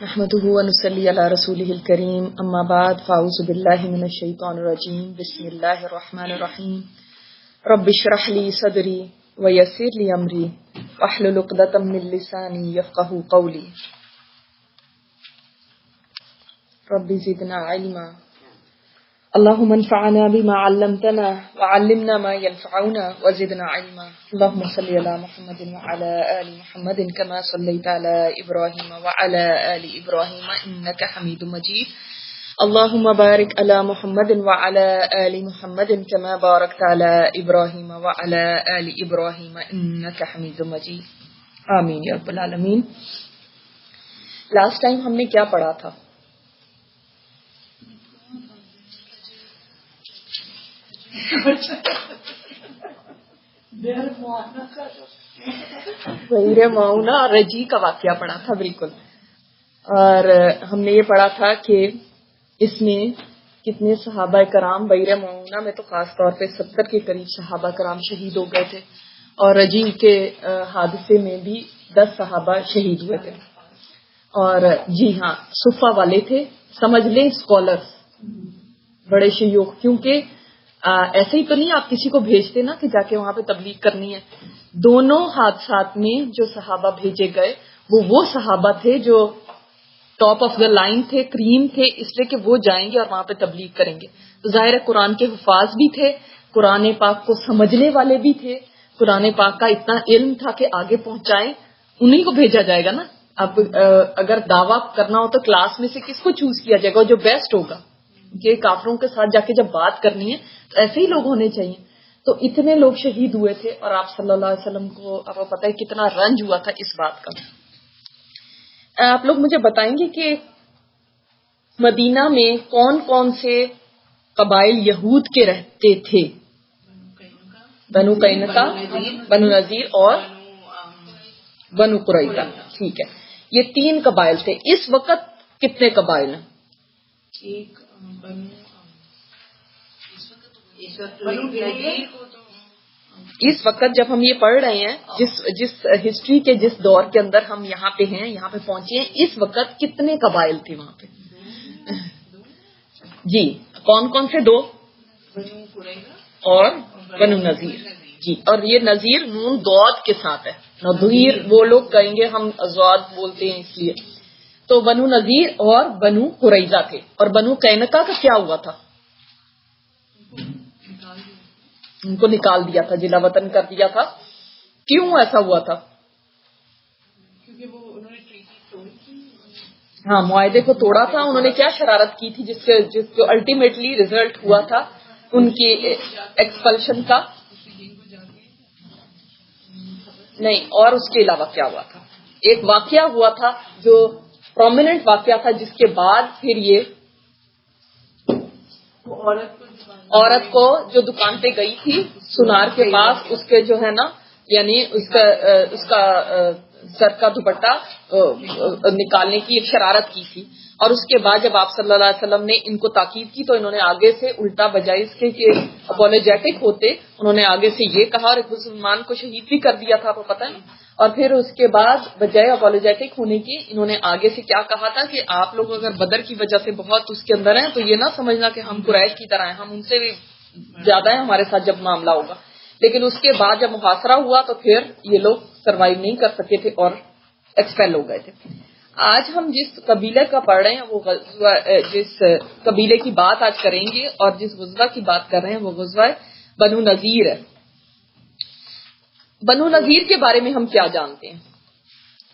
نحمده ونصلي على رسوله الكريم اما بعد فاعوذ بالله من الشيطان الرجيم بسم الله الرحمن الرحيم رب اشرح لي صدري ويسر لي امري واحلل عقدة من لساني يفقهوا قولي رب زدنا علما اللهم انفعنا بما علمتنا وعلمنا ما ينفعنا وزدنا علما اللهم صل على محمد وعلى آل محمد كما صليت على إبراهيم وعلى آل إبراهيم إنك حميد مجيد اللهم بارك على محمد وعلى آل محمد كما باركت على إبراهيم وعلى آل إبراهيم إنك حميد مجيد آمین یا رب العالمین. لاسٹ ٹائم ہم نے کیا پڑھا تھا؟ غیر معاونہ رجی کا واقعہ پڑھا تھا بالکل. اور ہم نے یہ پڑھا تھا کہ اس میں کتنے صحابہ کرام بیر معاونہ میں تو خاص طور پہ 70 کے قریب صحابہ کرام شہید ہو گئے تھے اور رجی کے حادثے میں بھی 10 صحابہ شہید ہوئے تھے. اور جی ہاں صفہ والے تھے، سمجھ لیں اسکالرس، بڑے شیوخ. کیونکہ ایسے ہی تو نہیں آپ کسی کو بھیجتے نا کہ جا کے وہاں پہ تبلیغ کرنی ہے. دونوں حادثات میں جو صحابہ بھیجے گئے وہ صحابہ تھے جو ٹاپ آف دا لائن تھے، کریم تھے، اس لیے کہ وہ جائیں گے اور وہاں پہ تبلیغ کریں گے. تو ظاہر ہے قرآن کے حفاظ بھی تھے، قرآن پاک کو سمجھنے والے بھی تھے، قرآن پاک کا اتنا علم تھا کہ آگے پہنچائیں، انہیں کو بھیجا جائے گا نا. اب اگر دعویٰ کرنا ہو تو کلاس میں سے کس کو چوز کیا جائے گا جو بیسٹ ہوگا، کہ کافروں کے ساتھ جا کے جب بات کرنی ہے تو ایسے ہی لوگ ہونے چاہیے. تو اتنے لوگ شہید ہوئے تھے اور آپ صلی اللہ علیہ وسلم کو آپ کو پتہ ہے کتنا رنج ہوا تھا اس بات کا. آپ لوگ مجھے بتائیں گے کہ مدینہ میں کون کون سے قبائل یہود کے رہتے تھے؟ بنو قینقاع، بنو نذیر اور بنو قریظہ. ٹھیک ہے، یہ 3 قبائل تھے. اس وقت کتنے قبائل ہیں؟ اس وقت جب ہم یہ پڑھ رہے ہیں، جس ہسٹری کے جس دور کے اندر ہم یہاں پہ ہیں، یہاں پہ پہنچے ہیں، اس وقت کتنے قبائل تھے وہاں پہ؟ جی کون کون سے؟ 2 اور بنو نذیر. جی، اور یہ نذیر نون دود کے ساتھ ہے. نذیر وہ لوگ کہیں گے ہم ازواد بولتے ہیں اس لیے. تو بنو نذیر اور بنو قریظہ تھے. اور بنو قینقاع کا کیا ہوا تھا؟ ان کو نکال دیا تھا، جلا وطن کر دیا تھا. کیوں ایسا ہوا تھا؟ کیونکہ وہ انہوں نے ٹریٹی توڑی تھی. ہاں، معاہدے کو توڑا تھا. انہوں نے کیا شرارت کی تھی جس کو الٹیمیٹلی ریزلٹ ہوا تھا ان کی ایکسپلشن کا؟ نہیں، اور اس کے علاوہ کیا ہوا تھا؟ ایک واقعہ ہوا تھا جو پرومیننٹ واقعہ تھا، جس کے بعد پھر یہ عورت کو جو دکان پہ گئی تھی سنار کے پاس، اس کے جو ہے نا یعنی اس کا سر کا دوپٹہ نکالنے کی ایک شرارت کی تھی. اور اس کے بعد جب آپ صلی اللہ علیہ وسلم نے ان کو تاکید کی تو انہوں نے آگے سے الٹا بجائے اس کے کہ اپولوجیٹک ہوتے، انہوں نے آگے سے یہ کہا اور ایک مسلمان کو شہید بھی کر دیا تھا، آپ کو پتہ ہے. اور پھر اس کے بعد بجائے اپولوجیٹک ہونے کی انہوں نے آگے سے کیا کہا تھا کہ آپ لوگ اگر بدر کی وجہ سے بہت اس کے اندر ہیں تو یہ نہ سمجھنا کہ ہم قریش کی طرح ہیں، ہم ان سے بھی زیادہ ہیں ہمارے ساتھ جب معاملہ ہوگا. لیکن اس کے بعد جب محاصرہ ہوا تو پھر یہ لوگ سروائیو نہیں کر سکے تھے اور ایکسپیل ہو گئے تھے. آج ہم جس قبیلے کا پڑھ رہے ہیں وہ غزوہ، جس قبیلے کی بات آج کریں گے اور جس غزوہ کی بات کر رہے ہیں وہ غزوہ بنو نذیر ہے. بنو نذیر کے بارے میں ہم کیا جانتے ہیں؟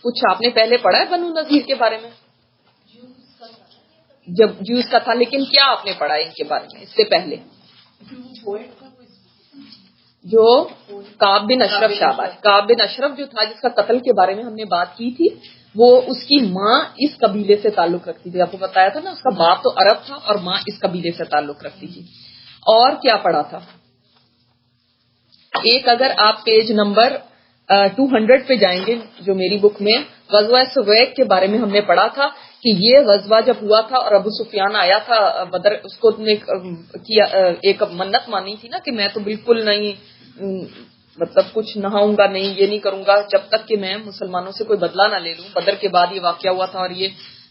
کچھ آپ نے پہلے پڑھا ہے بنو نذیر کے بارے میں؟ جب جوز کا تھا، لیکن کیا آپ نے پڑھا ہے ان کے بارے میں اس سے پہلے؟ جو کعب بن اشرف، شاباش، کعب بن اشرف جو تھا جس کا قتل کے بارے میں ہم نے بات کی تھی، وہ اس کی ماں اس قبیلے سے تعلق رکھتی تھی. آپ کو بتایا تھا نا، اس کا باپ تو عرب تھا اور ماں اس قبیلے سے تعلق رکھتی تھی. اور کیا پڑھا تھا؟ ایک اگر آپ پیج نمبر 200 پہ جائیں گے جو میری بک میں، غزوہ سویق کے بارے میں ہم نے پڑھا تھا کہ یہ غزوہ جب ہوا تھا اور ابو سفیان آیا تھا بدر، اس کو کیا ایک منت مانی تھی نا کہ میں تو بالکل نہیں، مطلب کچھ نہاؤں گا نہیں، یہ نہیں کروں گا جب تک کہ میں مسلمانوں سے کوئی بدلہ نہ لے لوں. بدر کے بعد یہ واقعہ ہوا تھا اور یہ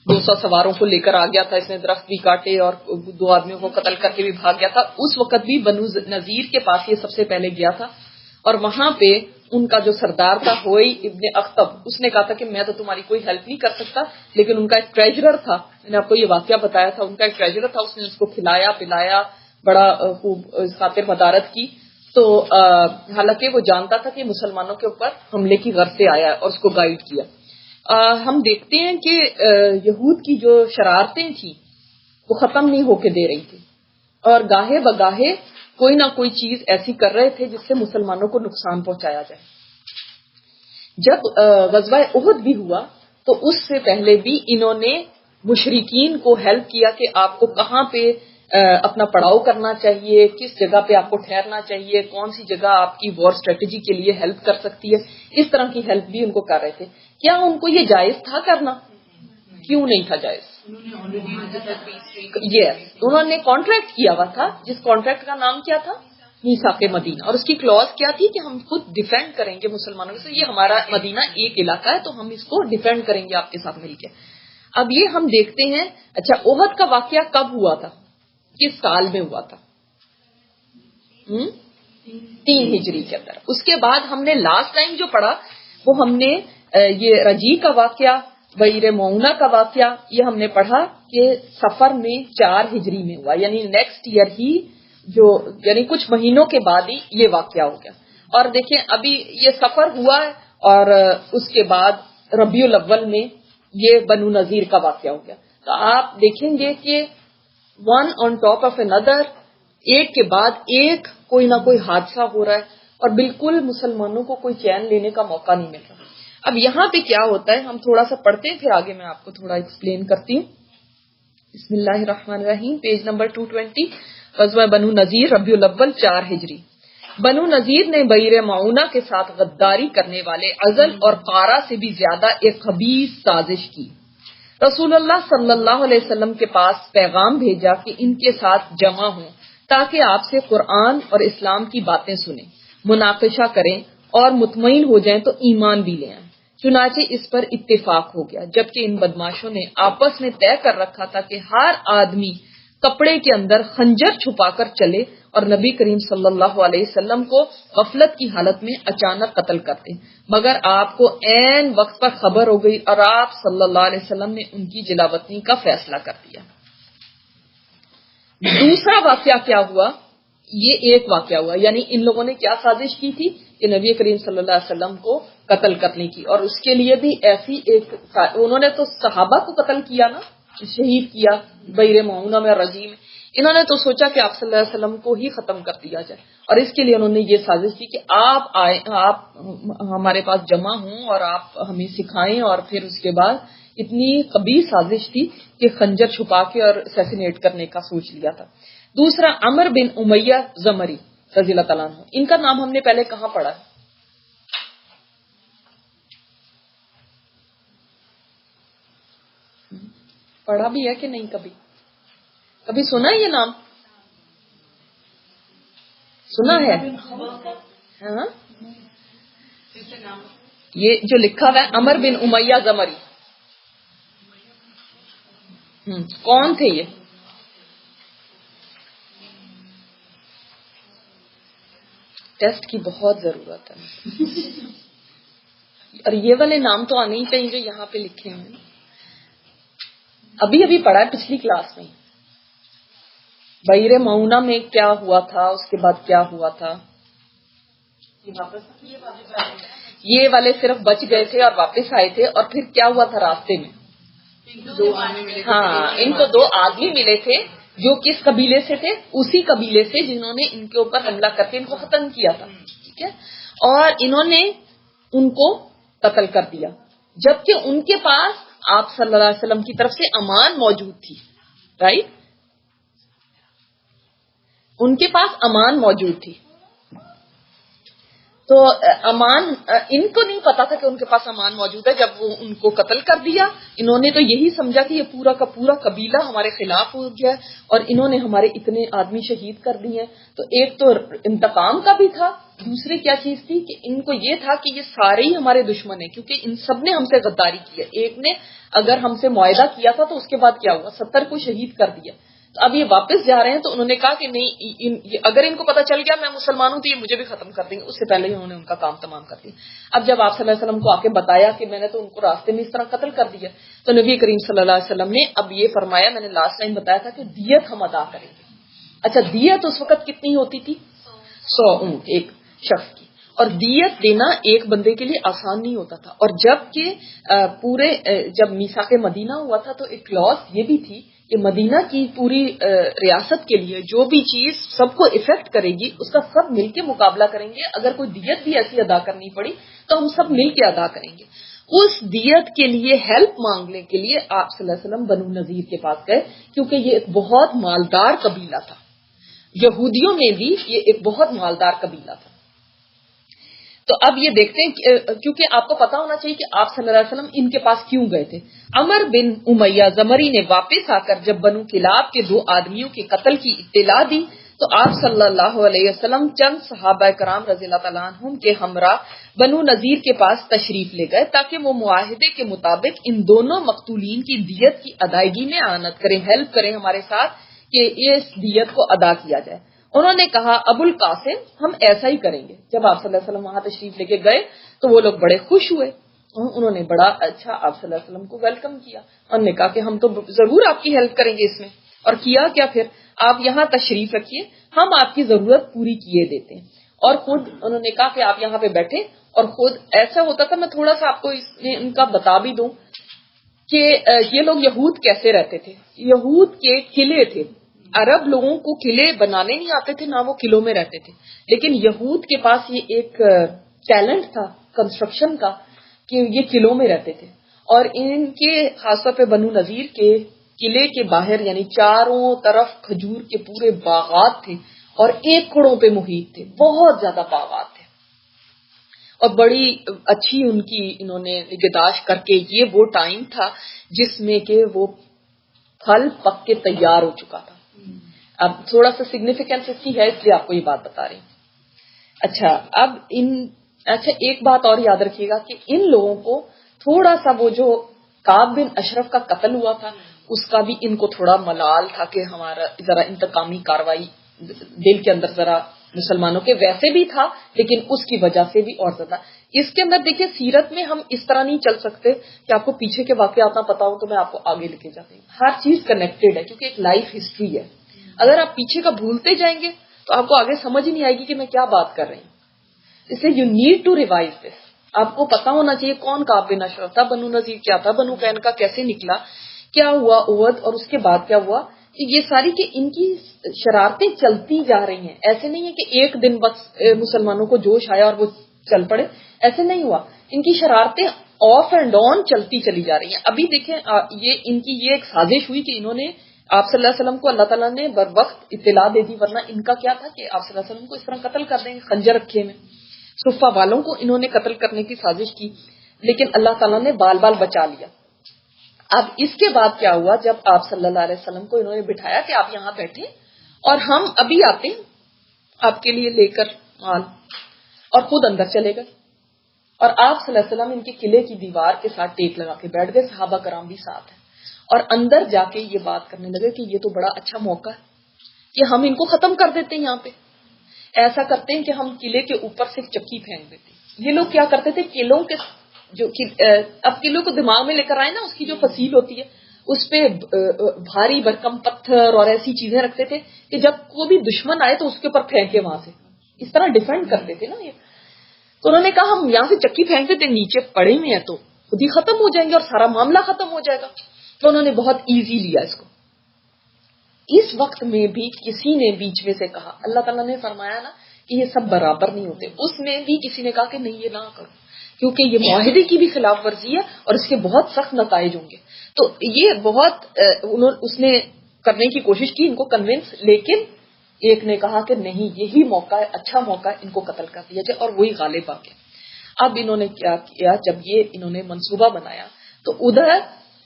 200 سواروں کو لے کر آ گیا تھا، اس نے درخت بھی کاٹے اور 2 آدمیوں کو قتل کر کے بھی بھاگ گیا تھا. اس وقت بھی بنو نذیر کے پاس یہ سب سے پہلے گیا تھا، اور وہاں پہ ان کا جو سردار تھا ہوئی ابن اخطب، اس نے کہا تھا کہ میں تو تمہاری کوئی ہیلپ نہیں کر سکتا، لیکن ان کا ایک ٹریجرر تھا، میں نے آپ کو یہ واقعہ بتایا تھا، ان کا ایک ٹریجرر تھا، اس نے اس کو کھلایا پلایا، بڑا خوب خاطر مدارت کی. تو حالانکہ وہ جانتا تھا کہ مسلمانوں کے اوپر حملے کی غرض سے آیا ہے، اور اس کو گائیڈ کیا. ہم دیکھتے ہیں کہ یہود کی جو شرارتیں تھیں وہ ختم نہیں ہو کے دے رہی تھی، اور گاہے بگاہے کوئی نہ کوئی چیز ایسی کر رہے تھے جس سے مسلمانوں کو نقصان پہنچایا جائے. جب غزوہ احد بھی ہوا تو اس سے پہلے بھی انہوں نے مشرکین کو ہیلپ کیا کہ آپ کو کہاں پہ اپنا پڑاؤ کرنا چاہیے، کس جگہ پہ آپ کو ٹھہرنا چاہیے، کون سی جگہ آپ کی وار اسٹریٹجی کے لیے ہیلپ کر سکتی ہے، اس طرح کی ہیلپ بھی ان کو کر رہے تھے. کیا ان کو یہ جائز تھا کرنا؟ کیوں نہیں تھا جائز؟ انہوں نے کانٹریکٹ کیا ہوا تھا، جس کانٹریکٹ کا نام کیا تھا؟ میثاق مدینہ، اور اس کی کلوز کیا تھی کہ ہم خود ڈیفینڈ کریں گے مسلمانوں سے، یہ ہمارا مدینہ ایک علاقہ ہے تو ہم اس کو ڈیفینڈ کریں گے آپ کے ساتھ مل کے. اب یہ ہم دیکھتے ہیں. اچھا، احد کا واقعہ کب ہوا تھا، کس سال میں ہوا تھا؟ 3 ہجری کے اندر. اس کے بعد ہم نے لاسٹ ٹائم جو پڑھا وہ ہم نے یہ رجی کا واقعہ، بئیر معونہ کا واقعہ، یہ ہم نے پڑھا کہ سفر میں 4 ہجری میں ہوا، یعنی نیکسٹ ایئر ہی، جو یعنی کچھ مہینوں کے بعد ہی یہ واقعہ ہو گیا. اور دیکھیں ابھی یہ سفر ہوا ہے، اور اس کے بعد ربیع الاول میں یہ بنو نذیر کا واقعہ ہو گیا. تو آپ دیکھیں گے کہ ون آن ٹاپ آف اندر، ایک کے بعد ایک کوئی نہ کوئی حادثہ ہو رہا ہے، اور بالکل مسلمانوں کو کوئی چین لینے کا موقع نہیں مل رہا. اب یہاں پہ کیا ہوتا ہے، ہم تھوڑا سا پڑھتے ہیں پھر آگے میں آپ کو تھوڑا ایکسپلین کرتی ہوں. بسم اللہ الرحمن الرحیم، پیج نمبر 220. غزوہ بنو نذیر، ربیع الاول 4 ہجری. بنو نذیر نے بئیر معونہ کے ساتھ غداری کرنے والے عزل اور قارہ سے بھی زیادہ ایک خبیث سازش کی. رسول اللہ صلی اللہ علیہ وسلم کے پاس پیغام بھیجا کہ ان کے ساتھ جمع ہوں تاکہ آپ سے قرآن اور اسلام کی باتیں سنیں، مناقشہ کریں اور مطمئن ہو جائیں تو ایمان بھی لے آئیں. چنانچہ اس پر اتفاق ہو گیا، جبکہ ان بدماشوں نے آپس میں طے کر رکھا تھا کہ ہر آدمی کپڑے کے اندر خنجر چھپا کر چلے اور نبی کریم صلی اللہ علیہ وسلم کو غفلت کی حالت میں اچانک قتل کرتے، مگر آپ کو عین وقت پر خبر ہو گئی اور آپ صلی اللہ علیہ وسلم نے ان کی جلاوطنی کا فیصلہ کر دیا. دوسرا واقعہ کیا ہوا؟ یہ ایک واقعہ ہوا، یعنی ان لوگوں نے کیا سازش کی تھی کہ نبی کریم صلی اللہ علیہ وسلم کو قتل کرنے کی، اور اس کے لیے بھی ایسی ایک، انہوں نے تو صحابہ کو قتل کیا نا، شہید کیا بئیر معونہ میں، رجی میں. انہوں نے تو سوچا کہ آپ صلی اللہ علیہ وسلم کو ہی ختم کر دیا جائے، اور اس کے لیے انہوں نے یہ سازش کی کہ آپ آئے، آپ ہمارے پاس جمع ہوں اور آپ ہمیں سکھائیں. اور پھر اس کے بعد اتنی قبیح سازش تھی کہ خنجر چھپا کے اور اسیسینیٹ کرنے کا سوچ لیا تھا. دوسرا عمر بن امیہ زمری رضی اللہ تعالیٰ عنہ، ان کا نام ہم نے پہلے کہاں پڑھا ہے؟ پڑھا بھی ہے کہ نہیں؟ کبھی سنا ہے یہ نام؟ سنا ہے؟ ہاں، یہ جو لکھا ہوا ہے عمر بن امیہ زمری، کون تھے یہ؟ ٹیسٹ کی بہت ضرورت ہے، اور یہ والے نام تو آنے ہی چاہیے جو یہاں پہ لکھے ہیں. ابھی پڑھا ہے پچھلی کلاس میں، بئیر معونہ میں کیا ہوا تھا، اس کے بعد کیا ہوا تھا. یہ والے صرف بچ گئے تھے اور واپس آئے تھے، اور پھر کیا ہوا تھا راستے میں؟ ہاں، ان کو 2 آدمی ملے تھے جو کس قبیلے سے تھے؟ اسی قبیلے سے جنہوں نے ان کے اوپر حملہ کر کے ان کو ختم کیا تھا. ٹھیک ہے، اور انہوں نے ان کو قتل کر دیا، جبکہ ان کے پاس آپ صلی اللہ علیہ وسلم کی طرف سے امان موجود تھی. رائٹ، ان کے پاس امان موجود تھی. تو امان، ان کو نہیں پتا تھا کہ ان کے پاس امان موجود ہے. جب وہ ان کو قتل کر دیا، انہوں نے تو یہی سمجھا کہ یہ پورا کا پورا قبیلہ ہمارے خلاف ہو گیا اور انہوں نے ہمارے اتنے آدمی شہید کر دیے. تو ایک تو انتقام کا بھی تھا، دوسری کیا چیز تھی کہ ان کو یہ تھا کہ یہ سارے ہی ہمارے دشمن ہیں، کیونکہ ان سب نے ہم سے غداری کی ہے. ایک نے اگر ہم سے معاہدہ کیا تھا تو اس کے بعد کیا ہوا؟ 70 کو شہید کر دیا. تو اب یہ واپس جا رہے ہیں تو انہوں نے کہا کہ نہیں، اگر ان کو پتا چل گیا میں مسلمان ہوں تو یہ مجھے بھی ختم کر دیں گے. اس سے پہلے ہی انہوں نے ان کا کام تمام کر دیا. اب جب آپ صلی اللہ علیہ وسلم کو آ کے بتایا کہ میں نے تو ان کو راستے میں اس طرح قتل کر دیا، تو نبی کریم صلی اللہ علیہ وسلم نے اب یہ فرمایا، میں نے لاسٹ ٹائم بتایا تھا کہ دیت ہم ادا کریں گے. اچھا، دیت اس وقت کتنی ہوتی تھی؟ 100 اونٹ ایک شخص کی. اور دیت دینا ایک بندے کے لیے آسان نہیں ہوتا تھا. اور جب کہ جب میثاق مدینہ ہوا تھا تو ایک کلوز یہ بھی تھی کہ مدینہ کی پوری ریاست کے لیے جو بھی چیز سب کو افیکٹ کرے گی اس کا سب مل کے مقابلہ کریں گے. اگر کوئی دیت بھی ایسی ادا کرنی پڑی تو ہم سب مل کے ادا کریں گے. اس دیت کے لیے ہیلپ مانگنے کے لیے آپ صلی اللہ علیہ وسلم بنو نذیر کے پاس گئے، کیونکہ یہ ایک بہت مالدار قبیلہ تھا. یہودیوں میں بھی یہ ایک بہت مالدار قبیلہ تھا. تو اب یہ دیکھتے ہیں، کیونکہ آپ کو پتا ہونا چاہیے کہ آپ صلی اللہ علیہ وسلم ان کے پاس کیوں گئے تھے. عمر بن امیہ زمری نے واپس آ کر جب بنو کلاب کے 2 آدمیوں کے قتل کی اطلاع دی تو آپ صلی اللہ علیہ وسلم چند صحابہ کرام رضی اللہ تعالیٰ عنہم کے ہمراہ بنو نذیر کے پاس تشریف لے گئے تاکہ وہ معاہدے کے مطابق ان دونوں مقتولین کی دیت کی ادائیگی میں اعانت کریں، ہیلپ کریں ہمارے ساتھ کہ اس دیت کو ادا کیا جائے. انہوں نے کہا ابو القاسم ہم ایسا ہی کریں گے. جب آپ صلی اللہ علیہ وسلم وہاں تشریف لے کے گئے تو وہ لوگ بڑے خوش ہوئے. انہوں نے بڑا اچھا آپ صلی اللہ علیہ وسلم کو ویلکم کیا. انہوں نے کہا کہ ہم تو ضرور آپ کی ہیلپ کریں گے اس میں. اور کیا کیا پھر؟ آپ یہاں تشریف رکھیے، ہم آپ کی ضرورت پوری کیے دیتے ہیں. اور خود انہوں نے کہا کہ آپ یہاں پہ بیٹھے. اور خود ایسا ہوتا تھا، میں تھوڑا سا آپ کو اس میں ان کا بتا بھی دوں کہ یہ لوگ یہود کیسے رہتے تھے. یہود کے قلعے تھے. عرب لوگوں کو قلعے بنانے نہیں آتے تھے، نہ وہ قلعوں میں رہتے تھے. لیکن یہود کے پاس یہ ایک ٹیلنٹ تھا کنسٹرکشن کا کہ یہ قلعوں میں رہتے تھے. اور ان کے خاص طور پہ بنو نذیر کے قلعے کے باہر یعنی چاروں طرف کھجور کے پورے باغات تھے اور ایکڑوں پہ محیط تھے، بہت زیادہ باغات تھے. اور بڑی اچھی ان کی انہوں نے نگہداشت کر کے، یہ وہ ٹائم تھا جس میں کہ وہ پھل پک کے تیار ہو چکا تھا. اب تھوڑا سا سگنیفیکینس اس کی ہے اس لیے آپ کو یہ بات بتا رہی ہوں. اچھا ایک بات اور یاد رکھیے گا کہ ان لوگوں کو تھوڑا سا وہ جو کعب بن اشرف کا قتل ہوا تھا اس کا بھی ان کو تھوڑا ملال تھا کہ ہمارا ذرا انتقامی کاروائی دل کے اندر ذرا مسلمانوں کے ویسے بھی تھا، لیکن اس کی وجہ سے بھی اور زیادہ. اس کے اندر دیکھیں سیرت میں ہم اس طرح نہیں چل سکتے کہ آپ کو پیچھے کے واقعات نہ پتا ہو تو میں آپ کو آگے لے کے جاتی ہوں. ہر چیز کنیکٹڈ ہے کیونکہ ایک لائف ہسٹری ہے. اگر آپ پیچھے کا بھولتے جائیں گے تو آپ کو آگے سمجھ ہی نہیں آئے گی کہ میں کیا بات کر رہی ہوں. اس لیے you need to revise this. آپ کو پتا ہونا چاہیے کون کعب بن اشرف تھا، بنو نذیر کیا تھا، بنو قینقاع کیسے نکلا، کیا ہوا احد، اور اس کے بعد کیا ہوا. یہ ساری کہ ان کی شرارتیں چلتی جا رہی ہیں. ایسے نہیں ہے کہ ایک دن بس مسلمانوں کو جوش آیا اور وہ چل پڑے، ایسے نہیں ہوا. ان کی شرارتیں آف اینڈ آن چلتی چلی جا رہی ہیں. ابھی دیکھیں یہ ان کی یہ ایک سازش ہوئی کہ انہوں نے آپ صلی اللہ علیہ وسلم کو اللہ تعالیٰ نے بر وقت اطلاع دے دی، ورنہ ان کا کیا تھا کہ آپ صلی اللہ علیہ وسلم کو اس طرح قتل کر دیں گے خنجر رکھے میں. صفہ والوں کو انہوں نے قتل کرنے کی سازش کی، لیکن اللہ تعالیٰ نے بال بال بچا لیا. اب اس کے بعد کیا ہوا، جب آپ صلی اللہ علیہ وسلم کو انہوں نے بٹھایا کہ آپ یہاں بیٹھیں اور ہم ابھی آتے ہیں آپ کے لیے لے کر مال، اور خود اندر چلے گئے. اور آپ صلی اللہ علیہ وسلم ان کے قلعے کی دیوار کے ساتھ ٹیک لگا کے بیٹھ گئے، صحابہ کرام بھی ساتھ ہیں. اور اندر جا کے یہ بات کرنے لگے کہ یہ تو بڑا اچھا موقع ہے کہ ہم ان کو ختم کر دیتے ہیں. یہاں پہ ایسا کرتے ہیں کہ ہم قلعے کے اوپر سے ایک چکی پھینک دیتے ہیں. یہ لوگ کیا کرتے تھے، قلعوں کے جو اب قلعوں کو دماغ میں لے کر آئے نا، اس کی جو فصیل ہوتی ہے اس پہ بھاری بھرکم پتھر اور ایسی چیزیں رکھتے تھے کہ جب کوئی بھی دشمن آئے تو اس کے اوپر پھینکے، وہاں سے اس طرح ڈیفینڈ کرتے تھے نا یہ. تو انہوں نے کہا ہم یہاں سے چکی پھینک دیتے، نیچے پڑے ہوئے ہیں تو خود ہی ختم ہو جائیں گے اور سارا معاملہ ختم ہو جائے گا. تو انہوں نے بہت ایزی لیا اس کو. اس وقت میں بھی کسی نے بیچ میں سے کہا، اللہ تعالیٰ نے فرمایا نا کہ یہ سب برابر نہیں ہوتے، اس میں بھی کسی نے کہا کہ نہیں یہ نہ کرو کیونکہ یہ معاہدے کی بھی خلاف ورزی ہے اور اس کے بہت سخت نتائج ہوں گے. تو یہ بہت اس نے کرنے کی کوشش کی ان کو کنونس، لیکن ایک نے کہا کہ نہیں یہی موقع ہے، اچھا موقع ہے، ان کو قتل کر دیا جائے، اور وہی غالب آ گیا. اب انہوں نے کیا کیا، جب یہ انہوں نے منصوبہ بنایا تو ادھر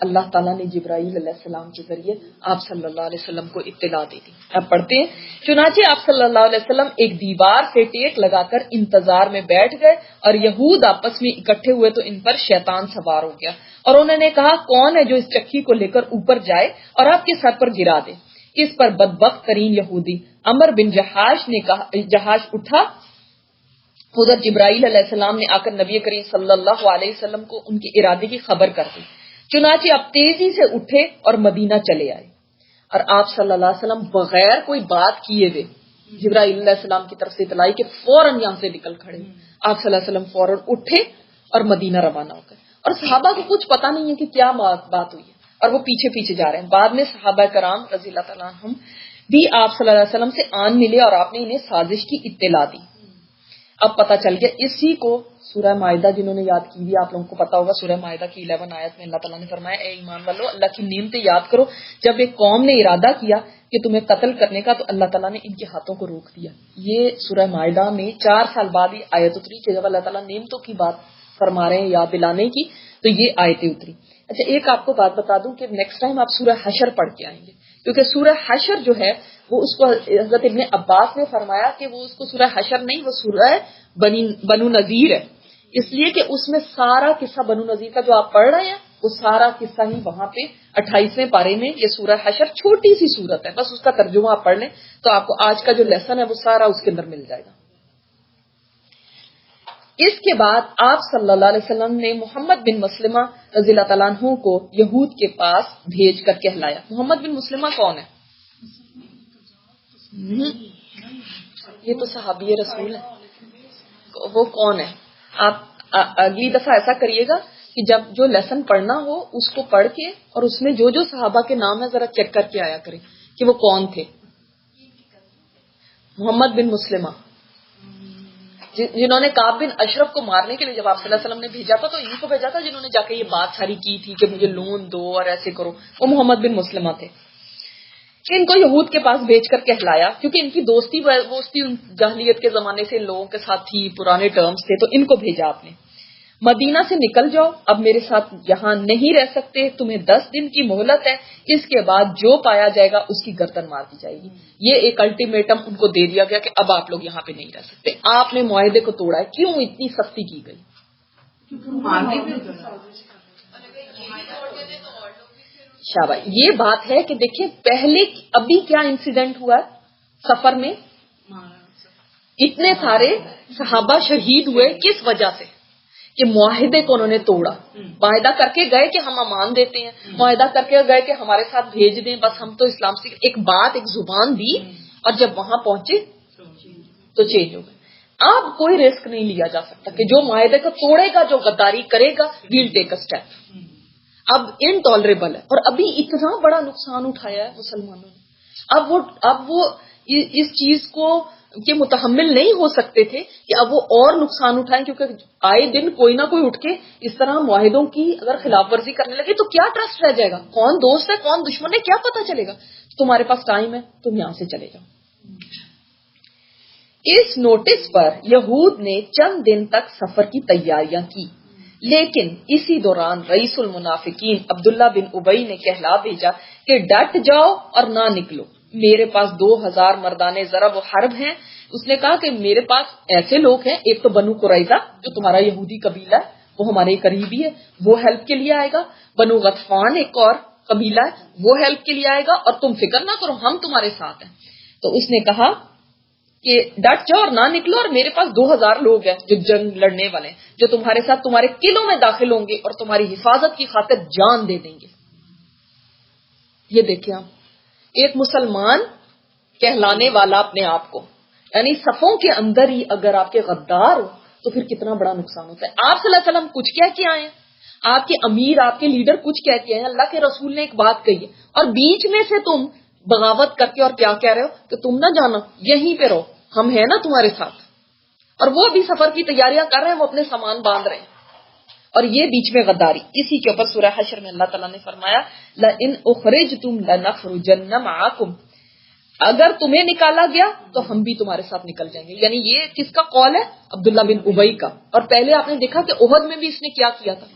اللہ تعالیٰ نے جبرائیل علیہ السلام کے ذریعے آپ صلی اللہ علیہ وسلم کو اطلاع دے دی. اب پڑھتے ہیں. چنانچہ آپ صلی اللہ علیہ وسلم ایک دیوار سے ٹیک لگا کر انتظار میں بیٹھ گئے اور یہود آپس میں اکٹھے ہوئے تو ان پر شیطان سوار ہو گیا اور انہوں نے کہا کون ہے جو اس چکی کو لے کر اوپر جائے اور آپ کے سر پر گرا دے. اس پر بدبخت ترین یہودی عمر بن جہاش نے کہا جہاش اٹھا. ادھر جبرائیل علیہ السلام نے آ کر نبی کریم صلی اللہ علیہ وسلم کو ان کے ارادے کی خبر کر دی. چنانچہ آپ تیزی سے اٹھے اور مدینہ چلے آئے اور آپ صلی اللہ علیہ وسلم بغیر کوئی بات کیے ہوئے جبرائیل علیہ السلام کی طرف سے اطلاع کہ فوراً یہاں سے نکل کھڑے. آپ صلی اللہ علیہ وسلم فوراً اٹھے اور مدینہ روانہ ہو گئے اور صحابہ کو کچھ پتا نہیں ہے کہ کیا بات ہوئی ہے اور وہ پیچھے پیچھے جا رہے ہیں. بعد میں صحابہ کرام رضی اللہ تعالیٰ عنہم بھی آپ صلی اللہ علیہ وسلم سے آن ملے اور آپ نے انہیں سازش کی اطلاع دی. اب پتہ چل گیا. اسی کو سورہ مائدہ جنہوں نے یاد کی بھی آپ لوگوں کو پتا ہوگا, سورہ مائدہ کی 11 آیت میں اللہ تعالیٰ نے فرمایا اے ایمان والو اللہ کی نعمتیں یاد کرو. جب ایک قوم نے ارادہ کیا کہ تمہیں قتل کرنے کا تو اللہ تعالیٰ نے ان کے ہاتھوں کو روک دیا. یہ سورہ مائدہ میں 4 سال بعد یہ آیت اتری کہ جب اللہ تعالیٰ نعمتوں کی بات فرما رہے ہیں یاد دلانے کی تو یہ آیتیں اتری. اچھا ایک آپ کو بات بتا دوں کہ نیکسٹ ٹائم آپ سورہ حشر پڑھ کے آئیں گے کیونکہ سورہ حشر جو ہے وہ اس کو حضرت ابن عباس نے فرمایا کہ وہ اس کو سورہ حشر نہیں وہ سورہ بنو نذیر ہے, اس لیے کہ اس میں سارا قصہ بنو نذیر کا جو آپ پڑھ رہے ہیں وہ سارا قصہ ہی وہاں پہ 28ویں پارے میں. یہ سورہ حشر چھوٹی سی سورت ہے, بس اس کا ترجمہ آپ پڑھ لیں تو آپ کو آج کا جو لیسن ہے وہ سارا اس کے اندر مل جائے گا. اس کے بعد آپ صلی اللہ علیہ وسلم نے محمد بن مسلمہ رضی اللہ تعالیٰ عنہ کو یہود کے پاس بھیج کر کہلایا. محمد بن مسلمہ کون ہے؟ یہ تو صحابی رسول ہے. وہ کون ہے؟ آپ اگلی دفعہ ایسا کریے گا کہ جب جو لیسن پڑھنا ہو اس کو پڑھ کے اور اس میں جو جو صحابہ کے نام ہے ذرا چیک کر کے آیا کریں کہ وہ کون تھے. محمد بن مسلمہ جنہوں نے کعب بن اشرف کو مارنے کے لیے جب آپ صلی اللہ علیہ وسلم نے بھیجا تھا تو ان کو بھیجا تھا جنہوں نے جا کے یہ بات ساری کی تھی کہ مجھے لون دو اور ایسے کرو, وہ محمد بن مسلمہ تھے. ان کو یہود کے پاس بھیج کر کہلایا کیونکہ ان کی دوستی جاہلیت کے زمانے سے ان لوگوں کے ساتھ تھی, پرانے ٹرمز تھے, تو ان کو بھیجا آپ نے. مدینہ سے نکل جاؤ, اب میرے ساتھ یہاں نہیں رہ سکتے, تمہیں 10 دن کی مہلت ہے, اس کے بعد جو پایا جائے گا اس کی گردن مار دی جائے گی. یہ ایک الٹیمیٹم ان کو دے دیا گیا کہ اب آپ لوگ یہاں پہ نہیں رہ سکتے. آپ نے معاہدے کو توڑا ہے. کیوں اتنی سختی کی گئی؟ شاباش. یہ بات ہے کہ دیکھیں پہلے ابھی کیا انسیڈنٹ ہوا ہے سفر میں, اتنے سارے صحابہ شہید ہوئے کس وجہ سے کہ معاہدے کو انہوں نے توڑا. معاہدہ کر کے گئے کہ ہم امان دیتے ہیں, معاہدہ کر کے گئے کہ ہمارے ساتھ بھیج دیں, بس ہم تو اسلام سے ایک بات ایک زبان دی اور جب وہاں پہنچے تو چینج ہو گئے. اب کوئی رسک نہیں لیا جا سکتا کہ جو معاہدے کو توڑے گا, جو غداری کرے گا, ویل ٹیک اے اسٹیپ. اب انٹالریبل ہے اور ابھی اتنا بڑا نقصان اٹھایا ہے مسلمانوں نے. اب وہ اس چیز کو یہ متحمل نہیں ہو سکتے تھے کہ اب وہ اور نقصان اٹھائیں, کیونکہ آئے دن کوئی نہ کوئی اٹھ کے اس طرح معاہدوں کی اگر خلاف ورزی کرنے لگے تو کیا ٹرسٹ رہ جائے گا, کون دوست ہے کون دشمن ہے کیا پتا چلے گا. تمہارے پاس ٹائم ہے, تم یہاں سے چلے جاؤ. اس نوٹس پر یہود نے چند دن تک سفر کی تیاریاں کی, لیکن اسی دوران رئیس المنافقین عبداللہ بن ابئی نے کہلا بھیجا کہ ڈٹ جاؤ اور نہ نکلو, میرے پاس 2000 مردان ضرب و حرب ہیں. اس نے کہا کہ میرے پاس ایسے لوگ ہیں, ایک تو بنو قریظہ جو تمہارا یہودی قبیلہ ہے وہ ہمارے قریبی ہے, وہ ہیلپ کے لیے آئے گا. بنو غطفان ایک اور قبیلہ ہے, وہ ہیلپ کے لیے آئے گا, اور تم فکر نہ کرو ہم تمہارے ساتھ ہیں. تو اس نے کہا کہ ڈٹ جاؤ اور نہ نکلو, اور میرے پاس 2000 لوگ ہیں جو جنگ لڑنے والے ہیں, جو تمہارے ساتھ تمہارے قلعوں میں داخل ہوں گے اور تمہاری حفاظت کی خاطر جان دے دیں گے. یہ دیکھیں آپ, ایک مسلمان کہلانے والا اپنے آپ کو, یعنی صفوں کے اندر ہی اگر آپ کے غدار ہو تو پھر کتنا بڑا نقصان ہوتا ہے. آپ صلی اللہ علیہ وسلم کچھ کہہ کے آئے ہیں, آپ کے امیر آپ کے لیڈر کچھ کہہ کے آئے ہیں, اللہ کے رسول نے ایک بات کہی ہے, اور بیچ میں سے تم بغاوت کر کے اور کیا کہہ رہے ہو کہ تم نہ جانا, یہیں پہ رہو, ہم ہیں نا تمہارے ساتھ. اور وہ بھی سفر کی تیاریاں کر رہے ہیں, وہ اپنے سامان باندھ رہے ہیں, اور یہ بیچ میں غداری. اسی کے اوپر سورہ حشر میں اللہ تعالیٰ نے فرمایا لَإِنْ أُخْرِجْتُمْ لَنَخْرُجَنَّ مَعَكُمْ, اگر تمہیں نکالا گیا تو ہم بھی تمہارے ساتھ نکل جائیں گے. یعنی یہ کس کا قول ہے؟ عبداللہ بن ابئی کا. اور پہلے آپ نے دیکھا کہ احد میں بھی اس نے کیا کیا تھا.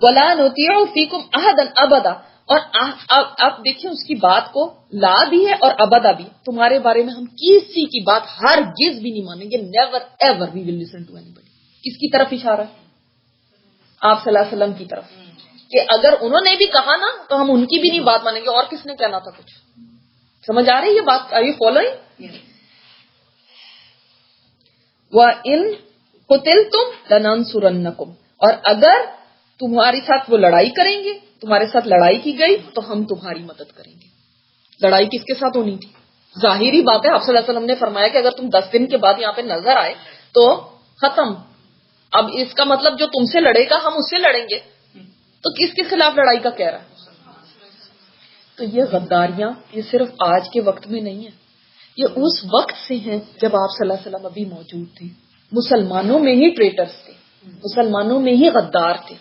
وَلَا نُطِيعُ فِيكُمْ أَحَدًا أَبَدًا، اور آپ دیکھیں اس کی بات کو لا بھی ہے اور ابدا بھی. تمہارے بارے میں ہم کسی کی بات ہرگز بھی نہیں مانیں گے. Never ever we will listen to اینی باڈی. کس کی طرف اشارہ ہے؟ آپ صلی اللہ علیہ وسلم کی طرف، کہ اگر انہوں نے بھی کہا نا تو ہم ان کی بھی نہیں بات مانیں گے. اور کس نے کہنا تھا کچھ؟ سمجھ آ رہی ہے بات؟ Are you following? وَإِن قُتِلْتُمْ لَنَنصُرَنَّكُمْ، اور اگر تمہاری ساتھ وہ لڑائی کریں گے، تمہارے ساتھ لڑائی کی گئی تو ہم تمہاری مدد کریں گے. لڑائی کس کے ساتھ ہونی تھی؟ ظاہری بات ہے. آپ صلی اللہ علیہ وسلم نے فرمایا کہ اگر تم 10 دن کے بعد یہاں پہ نظر آئے تو ختم. اب اس کا مطلب جو تم سے لڑے گا ہم اس سے لڑیں گے. تو کس کے خلاف لڑائی کا کہہ رہا ہے؟ تو یہ غداریاں یہ صرف آج کے وقت میں نہیں ہے، یہ اس وقت سے ہیں جب آپ صلی اللہ علیہ وسلم ابھی موجود تھے. مسلمانوں میں ہی ٹریٹرز تھے، مسلمانوں میں ہی غدار تھے.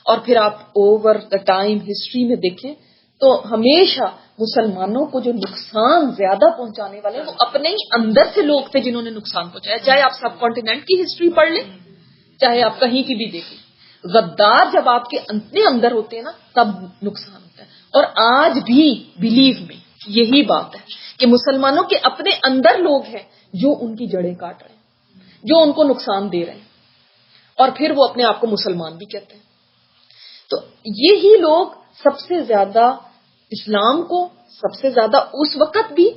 اور پھر آپ اوور دا ٹائم ہسٹری میں دیکھیں تو ہمیشہ مسلمانوں کو جو نقصان زیادہ پہنچانے والے وہ اپنے ہی اندر سے لوگ تھے جنہوں نے نقصان پہنچایا. چاہے آپ سب کانٹیننٹ کی ہسٹری پڑھ لیں، چاہے آپ کہیں کی بھی دیکھیں. غدار جب آپ کے اپنے اندر ہوتے ہیں نا تب نقصان ہوتا ہے. اور آج بھی بلیو میں یہی بات ہے کہ مسلمانوں کے اپنے اندر لوگ ہیں جو ان کی جڑیں کاٹ رہے ہیں، جو ان کو نقصان دے رہے ہیں، اور پھر وہ اپنے آپ کو مسلمان بھی کہتے ہیں. تو یہی لوگ سب سے زیادہ اسلام کو سب سے زیادہ اس وقت بھی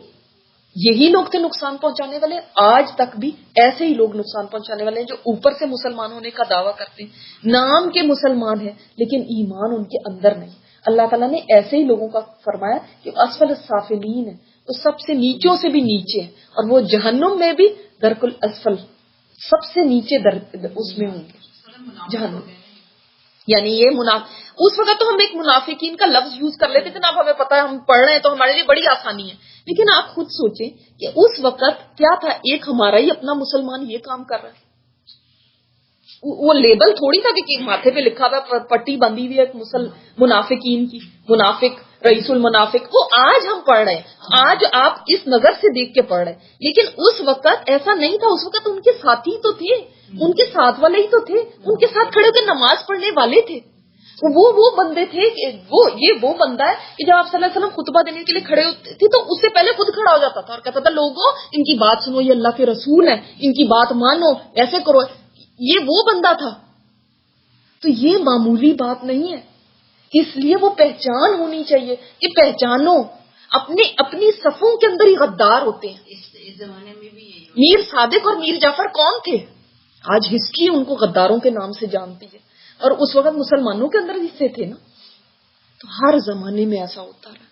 یہی لوگ تھے نقصان پہنچانے والے. آج تک بھی ایسے ہی لوگ نقصان پہنچانے والے ہیں جو اوپر سے مسلمان ہونے کا دعویٰ کرتے ہیں، نام کے مسلمان ہیں لیکن ایمان ان کے اندر نہیں. اللہ تعالیٰ نے ایسے ہی لوگوں کا فرمایا کہ اسفل السافلین ہے، تو سب سے نیچوں سے بھی نیچے ہیں، اور وہ جہنم میں بھی درک الاسفل سب سے نیچے اس میں ہوں گے جہنم. یعنی یہ اس وقت تو ہم ایک منافقین کا لفظ یوز کر لیتے تھے نا. اب ہمیں پتا ہے ہم پڑھ رہے ہیں تو ہمارے لیے بڑی آسانی ہے. لیکن آپ خود سوچیں کہ اس وقت کیا تھا، ایک ہمارا ہی اپنا مسلمان یہ کام کر رہا ہے. وہ لیبل تھوڑی تھا کہ ماتھے پہ لکھا ہوا پٹی بندھی ہوئی ہے منافقین کی، منافق رئیس المنافق. وہ آج ہم پڑھ رہے ہیں، آج آپ اس نظر سے دیکھ کے پڑھ رہے ہیں. لیکن اس وقت ایسا نہیں تھا. اس وقت ان کے ساتھی تو تھے، ان کے ساتھ والے ہی تو تھے، ان کے ساتھ کھڑے ہو کے نماز پڑھنے والے تھے. وہ بندے تھے کہ وہ بندہ ہے کہ جب آپ صلی اللہ علیہ وسلم خطبہ دینے کے لیے کھڑے ہوتے تھے تو اس سے پہلے خود کھڑا ہو جاتا تھا اور کہتا تھا لوگوں ان کی بات سنو، یہ اللہ کے رسول ہیں، ان کی بات مانو، ایسے کرو. یہ وہ بندہ تھا. تو یہ معمولی بات نہیں ہے. اس لیے وہ پہچان ہونی چاہیے کہ پہچانو. اپنی صفوں کے اندر ہی غدار ہوتے ہیں. اس زمانے میں بھی میر صادق اور میر جعفر کون تھے؟ آج ہسٹری ان کو غداروں کے نام سے جانتی ہے، اور اس وقت مسلمانوں کے اندر حصے تھے نا. تو ہر زمانے میں ایسا ہوتا رہا.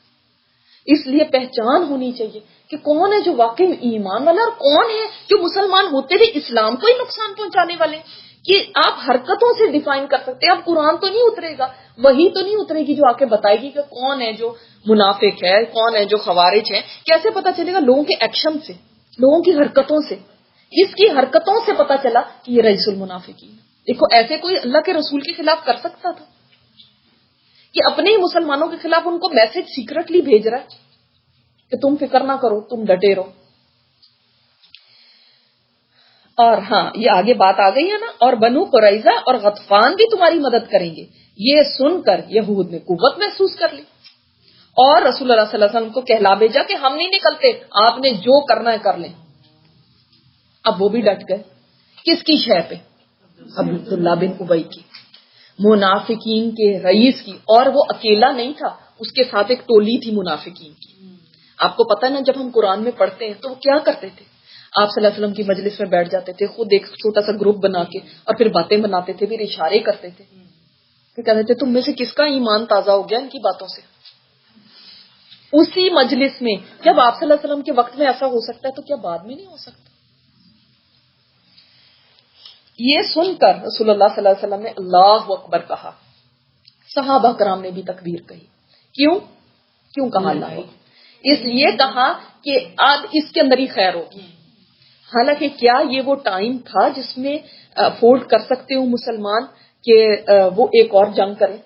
اس لیے پہچان ہونی چاہیے کہ کون ہے جو واقعی ایمان والا اور کون ہے جو مسلمان ہوتے ہوئے اسلام کو ہی نقصان پہنچانے والے. کہ آپ حرکتوں سے ڈیفائن کر سکتے ہیں. اب قرآن تو نہیں اترے گا، وہی تو نہیں اترے گی جو آ کے بتائے گی کہ کون ہے جو منافق ہے، کون ہے جو خوارج ہے. کیسے پتا چلے گا؟ لوگوں کے ایکشن سے، لوگوں کی حرکتوں سے. اس کی حرکتوں سے پتا چلا کہ یہ رئیس المنافقین. دیکھو ایسے کوئی اللہ کے رسول کے خلاف کر سکتا تھا کہ اپنے ہی مسلمانوں کے خلاف ان کو میسج سیکرٹلی بھیج رہا ہے کہ تم فکر نہ کرو، تم ڈٹے رہو. اور ہاں یہ آگے بات آ گئی ہے نا، اور بنو قریظہ اور غطفان بھی تمہاری مدد کریں گے. یہ سن کر یہود نے قوت محسوس کر لی اور رسول اللہ صلی اللہ علیہ وسلم کو کہلا بھیجا کہ ہم نہیں نکلتے، آپ نے جو کرنا ہے کر لیں. اب وہ بھی ڈٹ گئے. کس کی شے پہ؟ عبداللہ بن ابی کی، منافقین کے رئیس کی. اور وہ اکیلا نہیں تھا، اس کے ساتھ ایک ٹولی تھی منافقین کی. آپ کو پتہ ہے نا جب ہم قرآن میں پڑھتے ہیں تو وہ کیا کرتے تھے؟ آپ صلی اللہ علیہ وسلم کی مجلس میں بیٹھ جاتے تھے خود ایک چھوٹا سا گروپ بنا کے، اور پھر باتیں بناتے تھے، پھر اشارے کرتے تھے، پھر کہتے تھے تم میں سے کس کا ایمان تازہ ہو گیا ان کی باتوں سے. اسی مجلس میں جب آپ صلی اللہ علیہ وسلم کے وقت میں ایسا ہو سکتا ہے تو کیا بعد میں نہیں ہو سکتا؟ یہ سن کر رسول اللہ صلی اللہ علیہ وسلم نے اللہ اکبر کہا. صحابہ کرام نے بھی تکبیر کہی. کیوں کہا اللہ؟ اس لیے کہا کہ اب اس کے اندر ہی خیر ہوگی. حالانکہ کیا یہ وہ ٹائم تھا جس میں افورڈ کر سکتے ہو مسلمان کہ وہ ایک اور جنگ کریں؟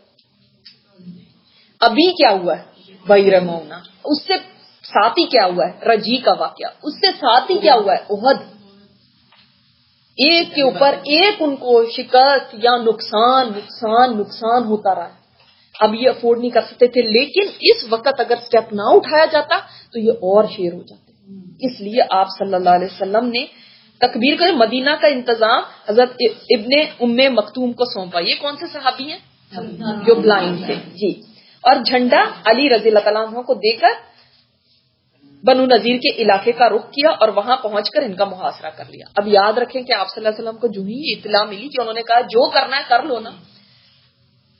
ابھی کیا ہوا ہے بحیر مونا، اس سے ساتھ ہی کیا ہوا ہے رجی کا واقعہ، اس سے ساتھ ہی کیا ہوا ہے احد. ایک کے اوپر ایک ان کو شکست یا نقصان نقصان نقصان ہوتا رہا. اب یہ افورڈ نہیں کر سکتے تھے، لیکن اس وقت اگر سٹیپ نہ اٹھایا جاتا تو یہ اور شیر ہو جاتے. اس لیے آپ صلی اللہ علیہ وسلم نے تکبیر کا مدینہ کا انتظام حضرت ابن ام مکتوم کو سونپا. یہ کون سے صحابی ہیں جو بلائنڈ تھے جی. اور جھنڈا علی رضی اللہ تعالیٰ عنہ کو دے کر بنو نذیر کے علاقے کا رخ کیا اور وہاں پہنچ کر ان کا محاصرہ کر لیا. اب یاد رکھیں کہ آپ صلی اللہ علیہ وسلم کو جو ہی اطلاع ملی کہ انہوں نے کہا جو کرنا ہے کر لو نا،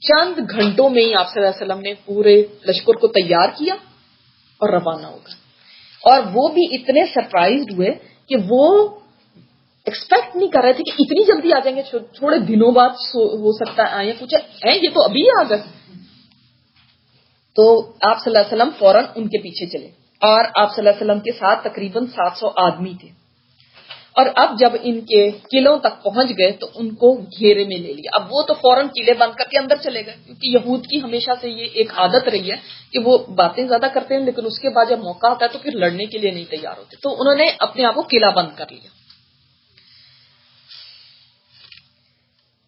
چند گھنٹوں میں ہی آپ صلی اللہ علیہ وسلم نے پورے لشکر کو تیار کیا اور روانہ ہو گئے. اور وہ بھی اتنے سرپرائزڈ ہوئے کہ وہ ایکسپیکٹ نہیں کر رہے تھے کہ اتنی جلدی آ جائیں گے، تھوڑے دنوں بعد ہو سکتا ہے یا کچھ ہے، یہ تو ابھی آ گئے. تو آپ صلی اللہ علیہ وسلم فوراً ان کے پیچھے چلے اور آپ صلی اللہ علیہ وسلم کے ساتھ تقریباً 700 آدمی تھے. اور اب جب ان کے قلعوں تک پہنچ گئے تو ان کو گھیرے میں لے لیا. اب وہ تو فوراً قلعے بند کر کے اندر چلے گئے، کیونکہ یہود کی ہمیشہ سے یہ ایک عادت رہی ہے کہ وہ باتیں زیادہ کرتے ہیں لیکن اس کے بعد جب موقع آتا ہے تو پھر لڑنے کے لیے نہیں تیار ہوتے. تو انہوں نے اپنے آپ کو قلعہ بند کر لیا.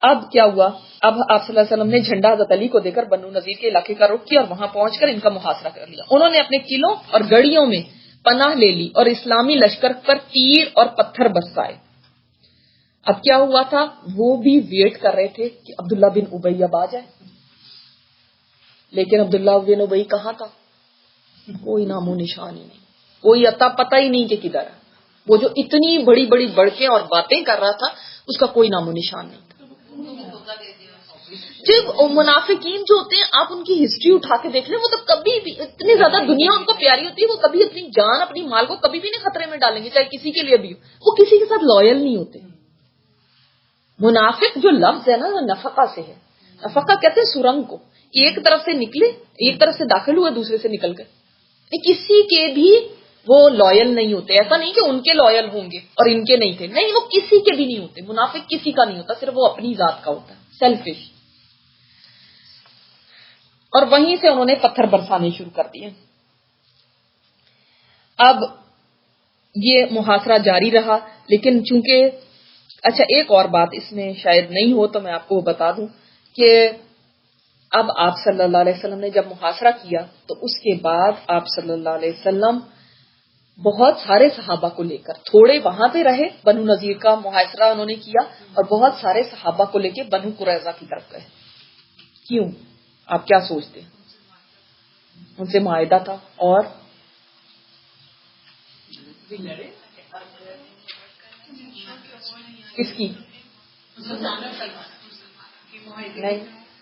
اب کیا ہوا؟ اب آپ صلی اللہ علیہ وسلم نے جھنڈا حضرت علی کو دے کر بنو نذیر کے علاقے کا رخ کیا اور وہاں پہنچ کر ان کا محاصرہ کر لیا. انہوں نے اپنے قلعوں اور گڑیوں میں پناہ لے لی اور اسلامی لشکر پر تیر اور پتھر برسائے. اب کیا ہوا تھا؟ وہ بھی ویٹ کر رہے تھے کہ عبداللہ بن ابی اب آ جائے، لیکن عبداللہ بن ابی کہاں تھا؟ کوئی نام و نشان ہی نہیں، کوئی اتا پتہ ہی نہیں کہ کدھر ہے. وہ جو اتنی بڑی بڑی بڑکیں اور باتیں کر رہا تھا اس کا کوئی نام و نشان نہیں تھا. جب منافقین جو ہوتے ہیں آپ ان کی ہسٹری اٹھا کے دیکھ لیں، وہ تو کبھی بھی اتنی زیادہ دنیا ان کو پیاری ہوتی ہے، وہ کبھی اپنی جان اپنی مال کو کبھی بھی نہیں خطرے میں ڈالیں گے، چاہے کسی کے لیے بھی ہو. وہ کسی کے ساتھ لوئل نہیں ہوتے. منافق جو لفظ ہے نا نفقہ سے ہے. نفقہ کہتے ہیں سرنگ کو، ایک طرف سے نکلے، ایک طرف سے داخل ہوئے، دوسرے سے نکل گئے. کسی کے بھی وہ لوئل نہیں ہوتے. ایسا نہیں کہ ان کے لوئل ہوں گے اور ان کے نہیں تھے، نہیں، وہ کسی کے بھی نہیں ہوتے. منافق کسی کا نہیں ہوتا، صرف وہ اپنی ذات کا ہوتا ہے، سیلفش. اور وہیں سے انہوں نے پتھر برسانے شروع کر دیے. اب یہ محاصرہ جاری رہا، لیکن چونکہ اچھا ایک اور بات اس میں شاید نہیں ہو تو میں آپ کو بتا دوں کہ اب آپ صلی اللہ علیہ وسلم نے جب محاصرہ کیا تو اس کے بعد آپ صلی اللہ علیہ وسلم بہت سارے صحابہ کو لے کر، تھوڑے وہاں پہ رہے، بنو نذیر کا محاصرہ انہوں نے کیا، اور بہت سارے صحابہ کو لے کے بنو قریظہ کی طرف گئے. کیوں؟ آپ کیا سوچتے ہیں؟ ان سے معاہدہ تھا اور کس کی؟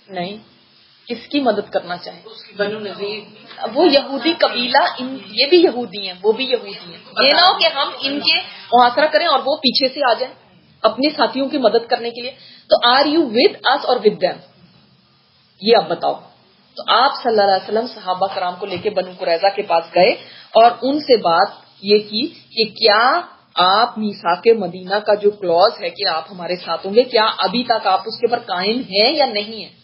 نہیں، کس کی مدد کرنا چاہے؟ بنو نذیر. وہ یہودی قبیلہ، یہ بھی یہودی ہیں، وہ بھی یہودی ہیں. یہ نہ ہو کہ ہم ان کے محاصرہ کریں اور وہ پیچھے سے آ جائیں اپنے ساتھیوں کی مدد کرنے کے لیے. تو آر یو ود اس اور ود دیم؟ یہ اب بتاؤ. تو آپ صلی اللہ علیہ وسلم صحابہ کرام کو لے کے بنو قریظہ کے پاس گئے اور ان سے بات یہ کی کہ کیا آپ میثاق مدینہ کا جو کلوز ہے کہ آپ ہمارے ساتھ ہوں گے، کیا ابھی تک آپ اس کے پر قائم ہیں یا نہیں ہیں؟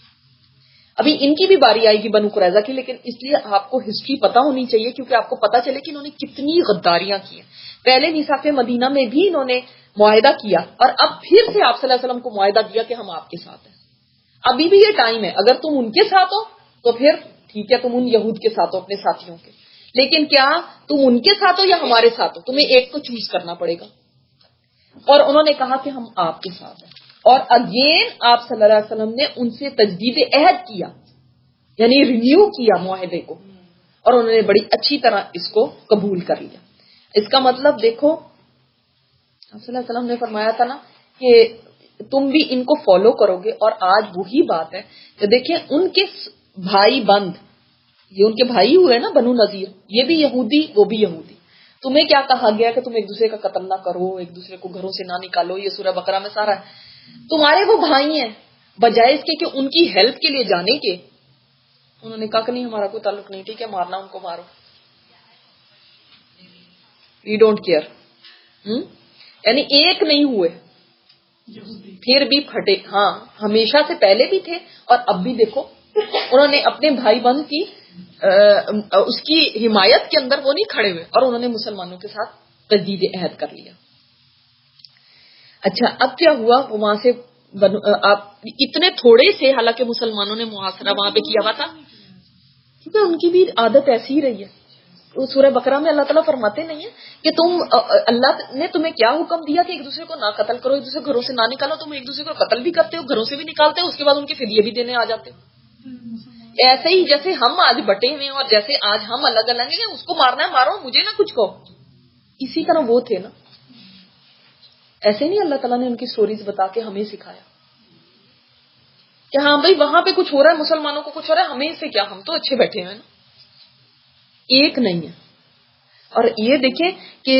ابھی ان کی بھی باری آئے گی بنو قریظہ کی، لیکن اس لیے آپ کو ہسٹری پتا ہونی چاہیے کیونکہ آپ کو پتا چلے کہ انہوں نے کتنی غداریاں کی ہیں. پہلے میثاق مدینہ میں بھی انہوں نے معاہدہ کیا اور اب پھر سے آپ صلی اللہ علیہ وسلم کو معاہدہ دیا کہ ہم آپ کے ساتھ ہیں. ابھی بھی یہ ٹائم ہے، اگر تم ان کے ساتھ ہو تو پھر ٹھیک ہے، تم ان یہود کے ساتھ ہو اپنے ساتھیوں کے، لیکن کیا تم ان کے ساتھ ہو یا ہمارے ساتھ ہو؟ تمہیں ایک کو چوز کرنا پڑے گا. اور انہوں نے کہا کہ ہم آپ کے ساتھ ہیں. اور اگین آپ صلی اللہ علیہ وسلم نے ان سے تجدید عہد کیا، یعنی رینیو کیا معاہدے کو، اور انہوں نے بڑی اچھی طرح اس کو قبول کر لیا. اس کا مطلب دیکھو، آپ صلی اللہ علیہ وسلم نے فرمایا تھا نا کہ تم بھی ان کو فالو کرو گے. اور آج وہی بات ہے کہ دیکھیں ان کے بھائی بند، یہ ان کے بھائی ہوئے نا بنو نذیر، یہ بھی یہودی وہ بھی یہودی. تمہیں کیا کہا گیا کہ تم ایک دوسرے کا قتل نہ کرو، ایک دوسرے کو گھروں سے نہ نکالو، یہ سورہ بقرہ میں سارا ہے. تمہارے وہ بھائی ہیں، بجائے اس کے کہ ان کی ہیلپ کے لیے جانے کے، انہوں نے کہا کہ نہیں ہمارا کوئی تعلق نہیں، ٹھیک ہے مارنا ان کو مارو، وی ڈونٹ کیئر. یعنی ایک نہیں ہوئے، پھر بھی پھٹے. ہاں ہمیشہ سے پہلے بھی تھے اور اب بھی دیکھو انہوں نے اپنے بھائی بہن کی اس کی حمایت کے اندر وہ نہیں کھڑے ہوئے اور انہوں نے مسلمانوں کے ساتھ تجدید عہد کر لیا. اچھا اب کیا ہوا، وہاں سے آپ اتنے تھوڑے سے، حالانکہ مسلمانوں نے محاصرہ وہاں پہ کیا ہوا تھا، کیونکہ ان کی بھی عادت ایسی ہی رہی ہے. سورہ بقرہ میں اللہ تعالیٰ فرماتے نہیں ہیں کہ اللہ نے تمہیں کیا حکم دیا کہ ایک دوسرے کو نہ قتل کرو، ایک دوسرے کو گھروں سے نہ نکالو، تم ایک دوسرے کو قتل بھی کرتے ہو، گھروں سے بھی نکالتے ہو، اس کے بعد ان کے فدیے بھی دینے آ جاتے ہو. ایسے ہی جیسے ہم آج بٹے ہوئے ہیں اور جیسے آج ہم الگ الگ ہیں، اس کو مارنا ہے مارو، مجھے نہ کچھ کہو، اسی طرح وہ تھے نا. ایسے نہیں اللہ تعالیٰ نے ان کی سٹوریز بتا کے ہمیں سکھایا کہ ہاں بھائی وہاں پہ کچھ ہو رہا ہے، مسلمانوں کو کچھ ہو رہا ہے، ہمیں سے کیا، ہم تو اچھے بیٹھے ہوئے نا. ایک نہیں ہے. اور یہ دیکھیں کہ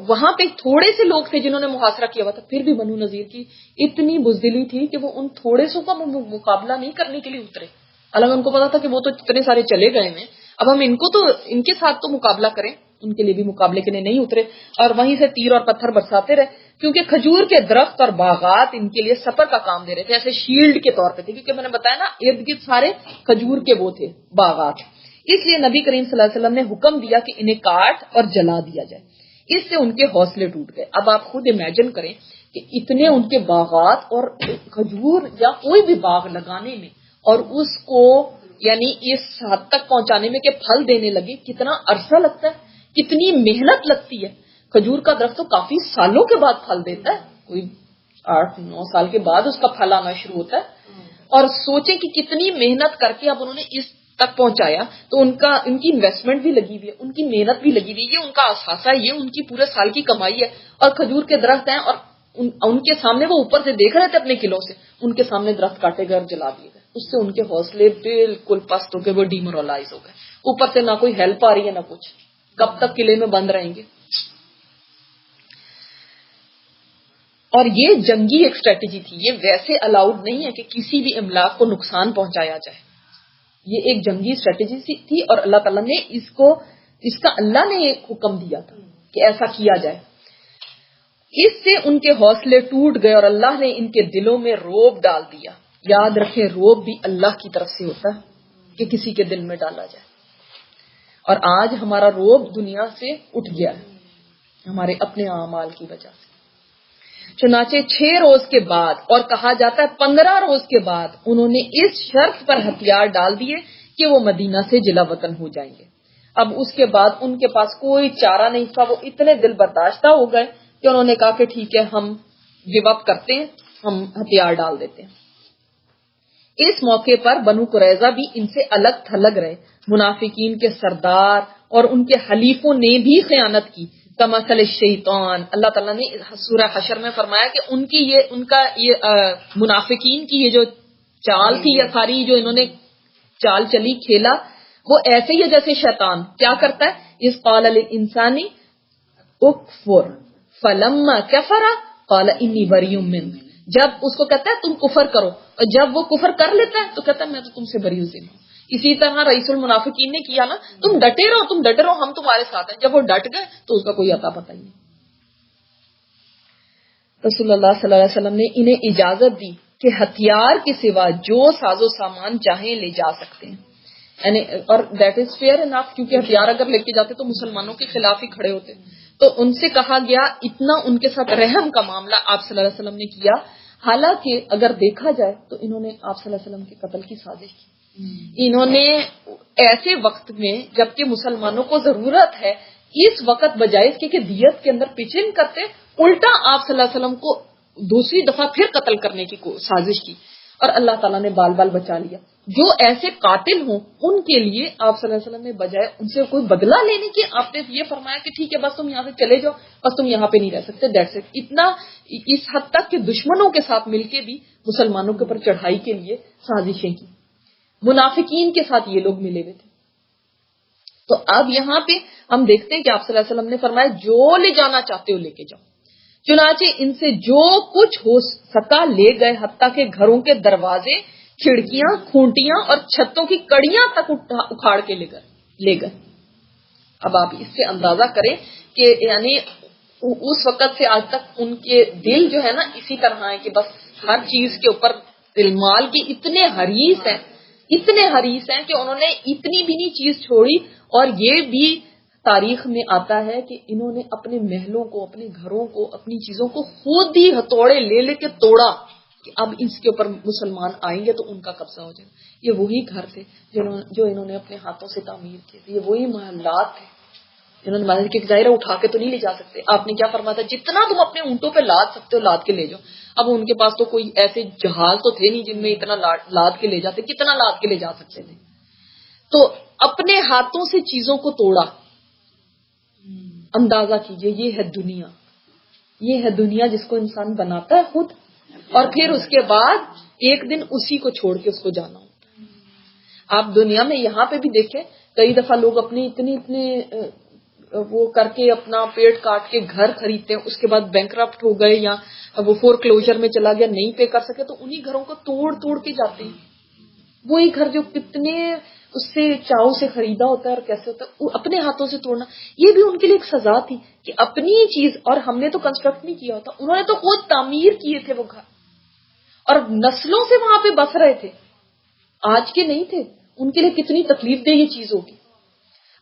وہاں پہ تھوڑے سے لوگ تھے جنہوں نے محاصرہ کیا ہوا تھا، پھر بھی بنو نذیر کی اتنی بزدلی تھی کہ وہ ان تھوڑے سو کا مقابلہ نہیں کرنے کے لیے اترے. الگ ان کو پتا تھا کہ وہ تو اتنے سارے چلے گئے ہیں، اب ہم ان کے ساتھ تو مقابلہ کریں، ان کے لیے بھی مقابلے کے لیے نہیں اترے. اور وہیں سے تیر اور پتھر برساتے رہے، کیونکہ کھجور کے درخت اور باغات ان کے لیے سفر کا کام دے رہے تھے، ایسے شیلڈ کے طور پہ تھے، کیونکہ میں نے بتایا نا ارد گرد سارے کھجور کے وہ تھے باغات. اس لیے نبی کریم صلی اللہ علیہ وسلم نے حکم دیا کہ انہیں کاٹ اور جلا دیا جائے. اس سے ان کے حوصلے ٹوٹ گئے. اب آپ خود امیجن کریں کہ اتنے ان کے باغات اور کھجور یا کوئی بھی باغ لگانے میں اور اس کو یعنی اس حد تک پہنچانے میں کہ پھل دینے لگے، کتنا عرصہ لگتا ہے، کتنی محنت لگتی ہے. کھجور کا درخت تو کافی سالوں کے بعد پھل دیتا ہے، کوئی 8-9 سال کے بعد اس کا پھل آنا شروع ہوتا ہے. اور سوچیں کہ کتنی محنت کر کے اب انہوں نے اس تک پہنچایا، تو ان کی انویسٹمنٹ بھی لگی ہوئی ہے، ان کی محنت بھی لگی ہوئی ہے، یہ ان کا اثاثہ ہے، یہ ان کی پورے سال کی کمائی ہے. اور کھجور کے درخت ہیں اور ان کے سامنے وہ اوپر سے دیکھ رہے تھے اپنے قلعوں سے، ان کے سامنے درخت کاٹے گئے اور جلا دیے گئے. اس سے ان کے حوصلے بالکل پست ہو گئے، وہ ڈیمورلائز ہو گئے. اوپر سے نہ کوئی ہیلپ آ رہی ہے نہ کچھ، کب تک قلعے میں بند رہیں گے. اور یہ جنگی ایک اسٹریٹجی تھی، یہ ویسے الاؤڈ نہیں ہے کہ کسی بھی املاک کو نقصان پہنچایا جائے. یہ ایک جنگی اسٹریٹجی تھی اور اللہ تعالیٰ نے اس کا اللہ نے ایک حکم دیا تھا کہ ایسا کیا جائے. اس سے ان کے حوصلے ٹوٹ گئے اور اللہ نے ان کے دلوں میں رعب ڈال دیا. یاد رکھیں رعب بھی اللہ کی طرف سے ہوتا ہے کہ کسی کے دل میں ڈالا جائے. اور آج ہمارا رعب دنیا سے اٹھ گیا ہے ہمارے اپنے اعمال کی وجہ سے. چنانچہ 6 روز کے بعد، اور کہا جاتا ہے 15 روز کے بعد، انہوں نے اس شرط پر ہتھیار ڈال دیے کہ وہ مدینہ سے جلا وطن ہو جائیں گے. اب اس کے بعد ان کے پاس کوئی چارہ نہیں تھا، وہ اتنے دل برداشتہ ہو گئے کہ انہوں نے کہا کہ ٹھیک ہے ہم گیو اپ کرتے ہیں، ہم ہتھیار ڈال دیتے ہیں. اس موقع پر بنو قریظہ بھی ان سے الگ تھلگ رہے. منافقین کے سردار اور ان کے حلیفوں نے بھی خیانت کی. کمثل الشیطان، اللہ تعالیٰ نے سورہ حشر میں فرمایا کہ ان کا منافقین کی یہ جو چال تھی یا ساری جو انہوں نے چال چلی کھیلا، وہ ایسے ہی ہے جیسے شیطان کیا کرتا ہے. اس قال للانسان اکفر فلما کفر قال انی بری منک، جب اس کو کہتا ہے تم کفر کرو اور جب وہ کفر کر لیتا ہے تو کہتا ہے میں تو تم سے بری ہوں. اسی طرح رئیس المنافقین نے کیا نا، تم ڈٹے رہو ہم تمہارے ساتھ ہیں. جب وہ ڈٹ گئے تو اس کا کوئی عطا پتہ ہی نہیں. رسول اللہ صلی اللہ علیہ وسلم نے انہیں اجازت دی کہ ہتھیار کے سوا جو ساز و سامان چاہیں لے جا سکتے ہیں. یعنی اور دیٹ از فیئر انف، کیونکہ ہتھیار اگر لے کے جاتے تو مسلمانوں کے خلاف ہی کھڑے ہوتے. تو ان سے کہا گیا، اتنا ان کے ساتھ رحم کا معاملہ آپ صلی اللہ علیہ وسلم نے کیا. حالانکہ اگر دیکھا جائے تو انہوں نے آپ صلی اللہ علیہ وسلم کے قتل کی سازش کی. انہوں نے ایسے وقت میں جبکہ مسلمانوں کو ضرورت ہے، اس وقت بجائے اس کے کہ دیت کے اندر پیچھے کرتے، الٹا آپ صلی اللہ علیہ وسلم کو دوسری دفعہ پھر قتل کرنے کی سازش کی. اور اللہ تعالیٰ نے بال بال بچا لیا. جو ایسے قاتل ہوں ان کے لیے آپ صلی اللہ علیہ وسلم نے بجائے ان سے کوئی بدلہ لینے کی، آپ نے یہ فرمایا کہ ٹھیک ہے بس تم یہاں سے چلے جاؤ، بس تم یہاں پہ نہیں رہ سکتے. That's it. اتنا اس حد تک کہ دشمنوں کے ساتھ مل کے بھی مسلمانوں کے اوپر چڑھائی کے لیے سازشیں کی. منافقین کے ساتھ یہ لوگ ملے ہوئے تھے. تو اب یہاں پہ ہم دیکھتے ہیں کہ آپ صلی اللہ علیہ وسلم نے فرمایا جو لے جانا چاہتے ہو لے کے جاؤ. چنانچہ ان سے جو کچھ ہو سکا لے گئے، حتیٰ کہ گھروں کے دروازے، کھڑکیاں، کھونٹیاں اور چھتوں کی کڑیاں تک اکھاڑ کے لے گئے. اب آپ اس سے اندازہ کریں کہ یعنی اس وقت سے آج تک ان کے دل جو ہے نا اسی طرح ہے کہ بس ہر چیز کے اوپر مال کی اتنے حریص ہیں کہ انہوں نے اتنی بھی نہیں چیز چھوڑی. اور یہ بھی تاریخ میں آتا ہے کہ انہوں نے اپنے محلوں کو، اپنے گھروں کو، اپنی چیزوں کو خود ہی ہتھوڑے لے لے کے توڑا کہ اب اس کے اوپر مسلمان آئیں گے تو ان کا قبضہ ہو جائے گا۔ یہ وہی گھر تھے جو انہوں نے اپنے ہاتھوں سے تعمیر کیے تھے، یہ وہی محلات تھے انہوں نے محل کے ظاہرہ اٹھا کے تو نہیں لے جا سکتے۔ آپ نے کیا فرمایا تھا، جتنا تم اپنے اونٹوں پہ لاد سکتے ہو لاد کے لے جاؤ۔ اب ان کے پاس تو کوئی ایسے جہاز تو تھے نہیں جن میں اتنا لاد کے لے جاتے، کتنا لاد کے لے جا سکتے تھے؟ تو اپنے ہاتھوں سے چیزوں کو توڑا۔ اندازہ کیجئے، یہ ہے دنیا، یہ ہے دنیا جس کو انسان بناتا ہے خود، اور پھر اس کے بعد ایک دن اسی کو چھوڑ کے اس کو جانا ہوتا ہے۔ آپ دنیا میں یہاں پہ بھی دیکھیں، کئی دفعہ لوگ اپنے اتنے وہ کر کے اپنا پیٹ کاٹ کے گھر خریدتے ہیں، اس کے بعد بینکرپٹ ہو گئے یا وہ فور کلوجر میں چلا گیا، نہیں پے کر سکے، تو انہی گھروں کو توڑ کے جاتے ہیں۔ وہی گھر جو کتنے اس سے چاؤ سے خریدا ہوتا ہے اور کیسے ہوتا ہے، اپنے ہاتھوں سے توڑنا، یہ بھی ان کے لیے ایک سزا تھی کہ اپنی چیز، اور ہم نے تو کنسٹرکٹ نہیں کیا ہوتا، انہوں نے تو خود تعمیر کیے تھے وہ گھر، اور نسلوں سے وہاں پہ بس رہے تھے، آج کے نہیں تھے۔ ان کے لیے کتنی تکلیف دہ یہ چیز ہوگی۔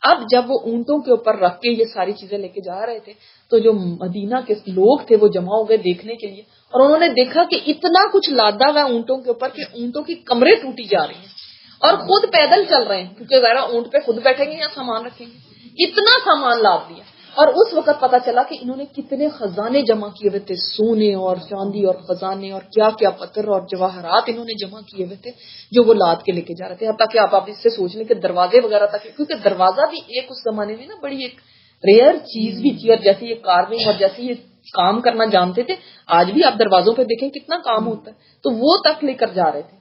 اب جب وہ اونٹوں کے اوپر رکھ کے یہ ساری چیزیں لے کے جا رہے تھے تو جو مدینہ کے لوگ تھے وہ جمع ہو گئے دیکھنے کے لیے، اور انہوں نے دیکھا کہ اتنا کچھ لادا ہوا اونٹوں کے اوپر کہ اونٹوں کی کمریں ٹوٹی جا رہی ہیں، اور خود پیدل چل رہے ہیں کیونکہ ذرا اونٹ پہ خود بیٹھیں گے یا سامان رکھیں گے، اتنا سامان لاد دیا۔ اور اس وقت پتا چلا کہ انہوں نے کتنے خزانے جمع کیے ہوئے تھے، سونے اور چاندی اور خزانے اور کیا کیا پتھر اور جواہرات انہوں نے جمع کیے ہوئے تھے جو وہ لاد کے لے کے جا رہے تھے۔ حتیٰ کہ آپ اس سے سوچ لیں کہ دروازے وغیرہ تک، کیونکہ دروازہ بھی ایک اس زمانے میں نا بڑی ایک ریئر چیز بھی تھی، اور جیسے یہ کارونگ اور جیسے یہ کام کرنا جانتے تھے، آج بھی آپ دروازوں پہ دیکھیں کتنا کام ہوتا ہے، تو وہ تک لے کر جا رہے تھے۔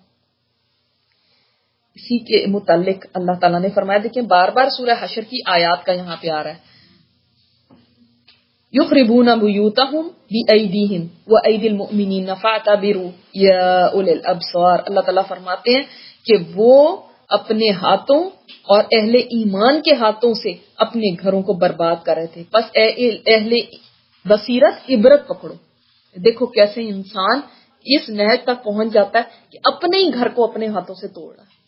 اسی کے متعلق اللہ تعالیٰ نے فرمایا، دیکھیں بار بار سورہ حشر کی آیات کا یہاں پہ آ رہا ہے، یخربون بیوتہم بایدیہم وایدی المؤمنین فاعتبروا یا اولی الابصار۔ اللہ تعالیٰ فرماتے ہیں کہ وہ اپنے ہاتھوں اور اہل ایمان کے ہاتھوں سے اپنے گھروں کو برباد کر رہے تھے، بس اہل بصیرت عبرت پکڑو۔ دیکھو کیسے انسان اس نہج تک پہنچ جاتا ہے کہ اپنے ہی گھر کو اپنے ہاتھوں سے توڑ رہا ہے۔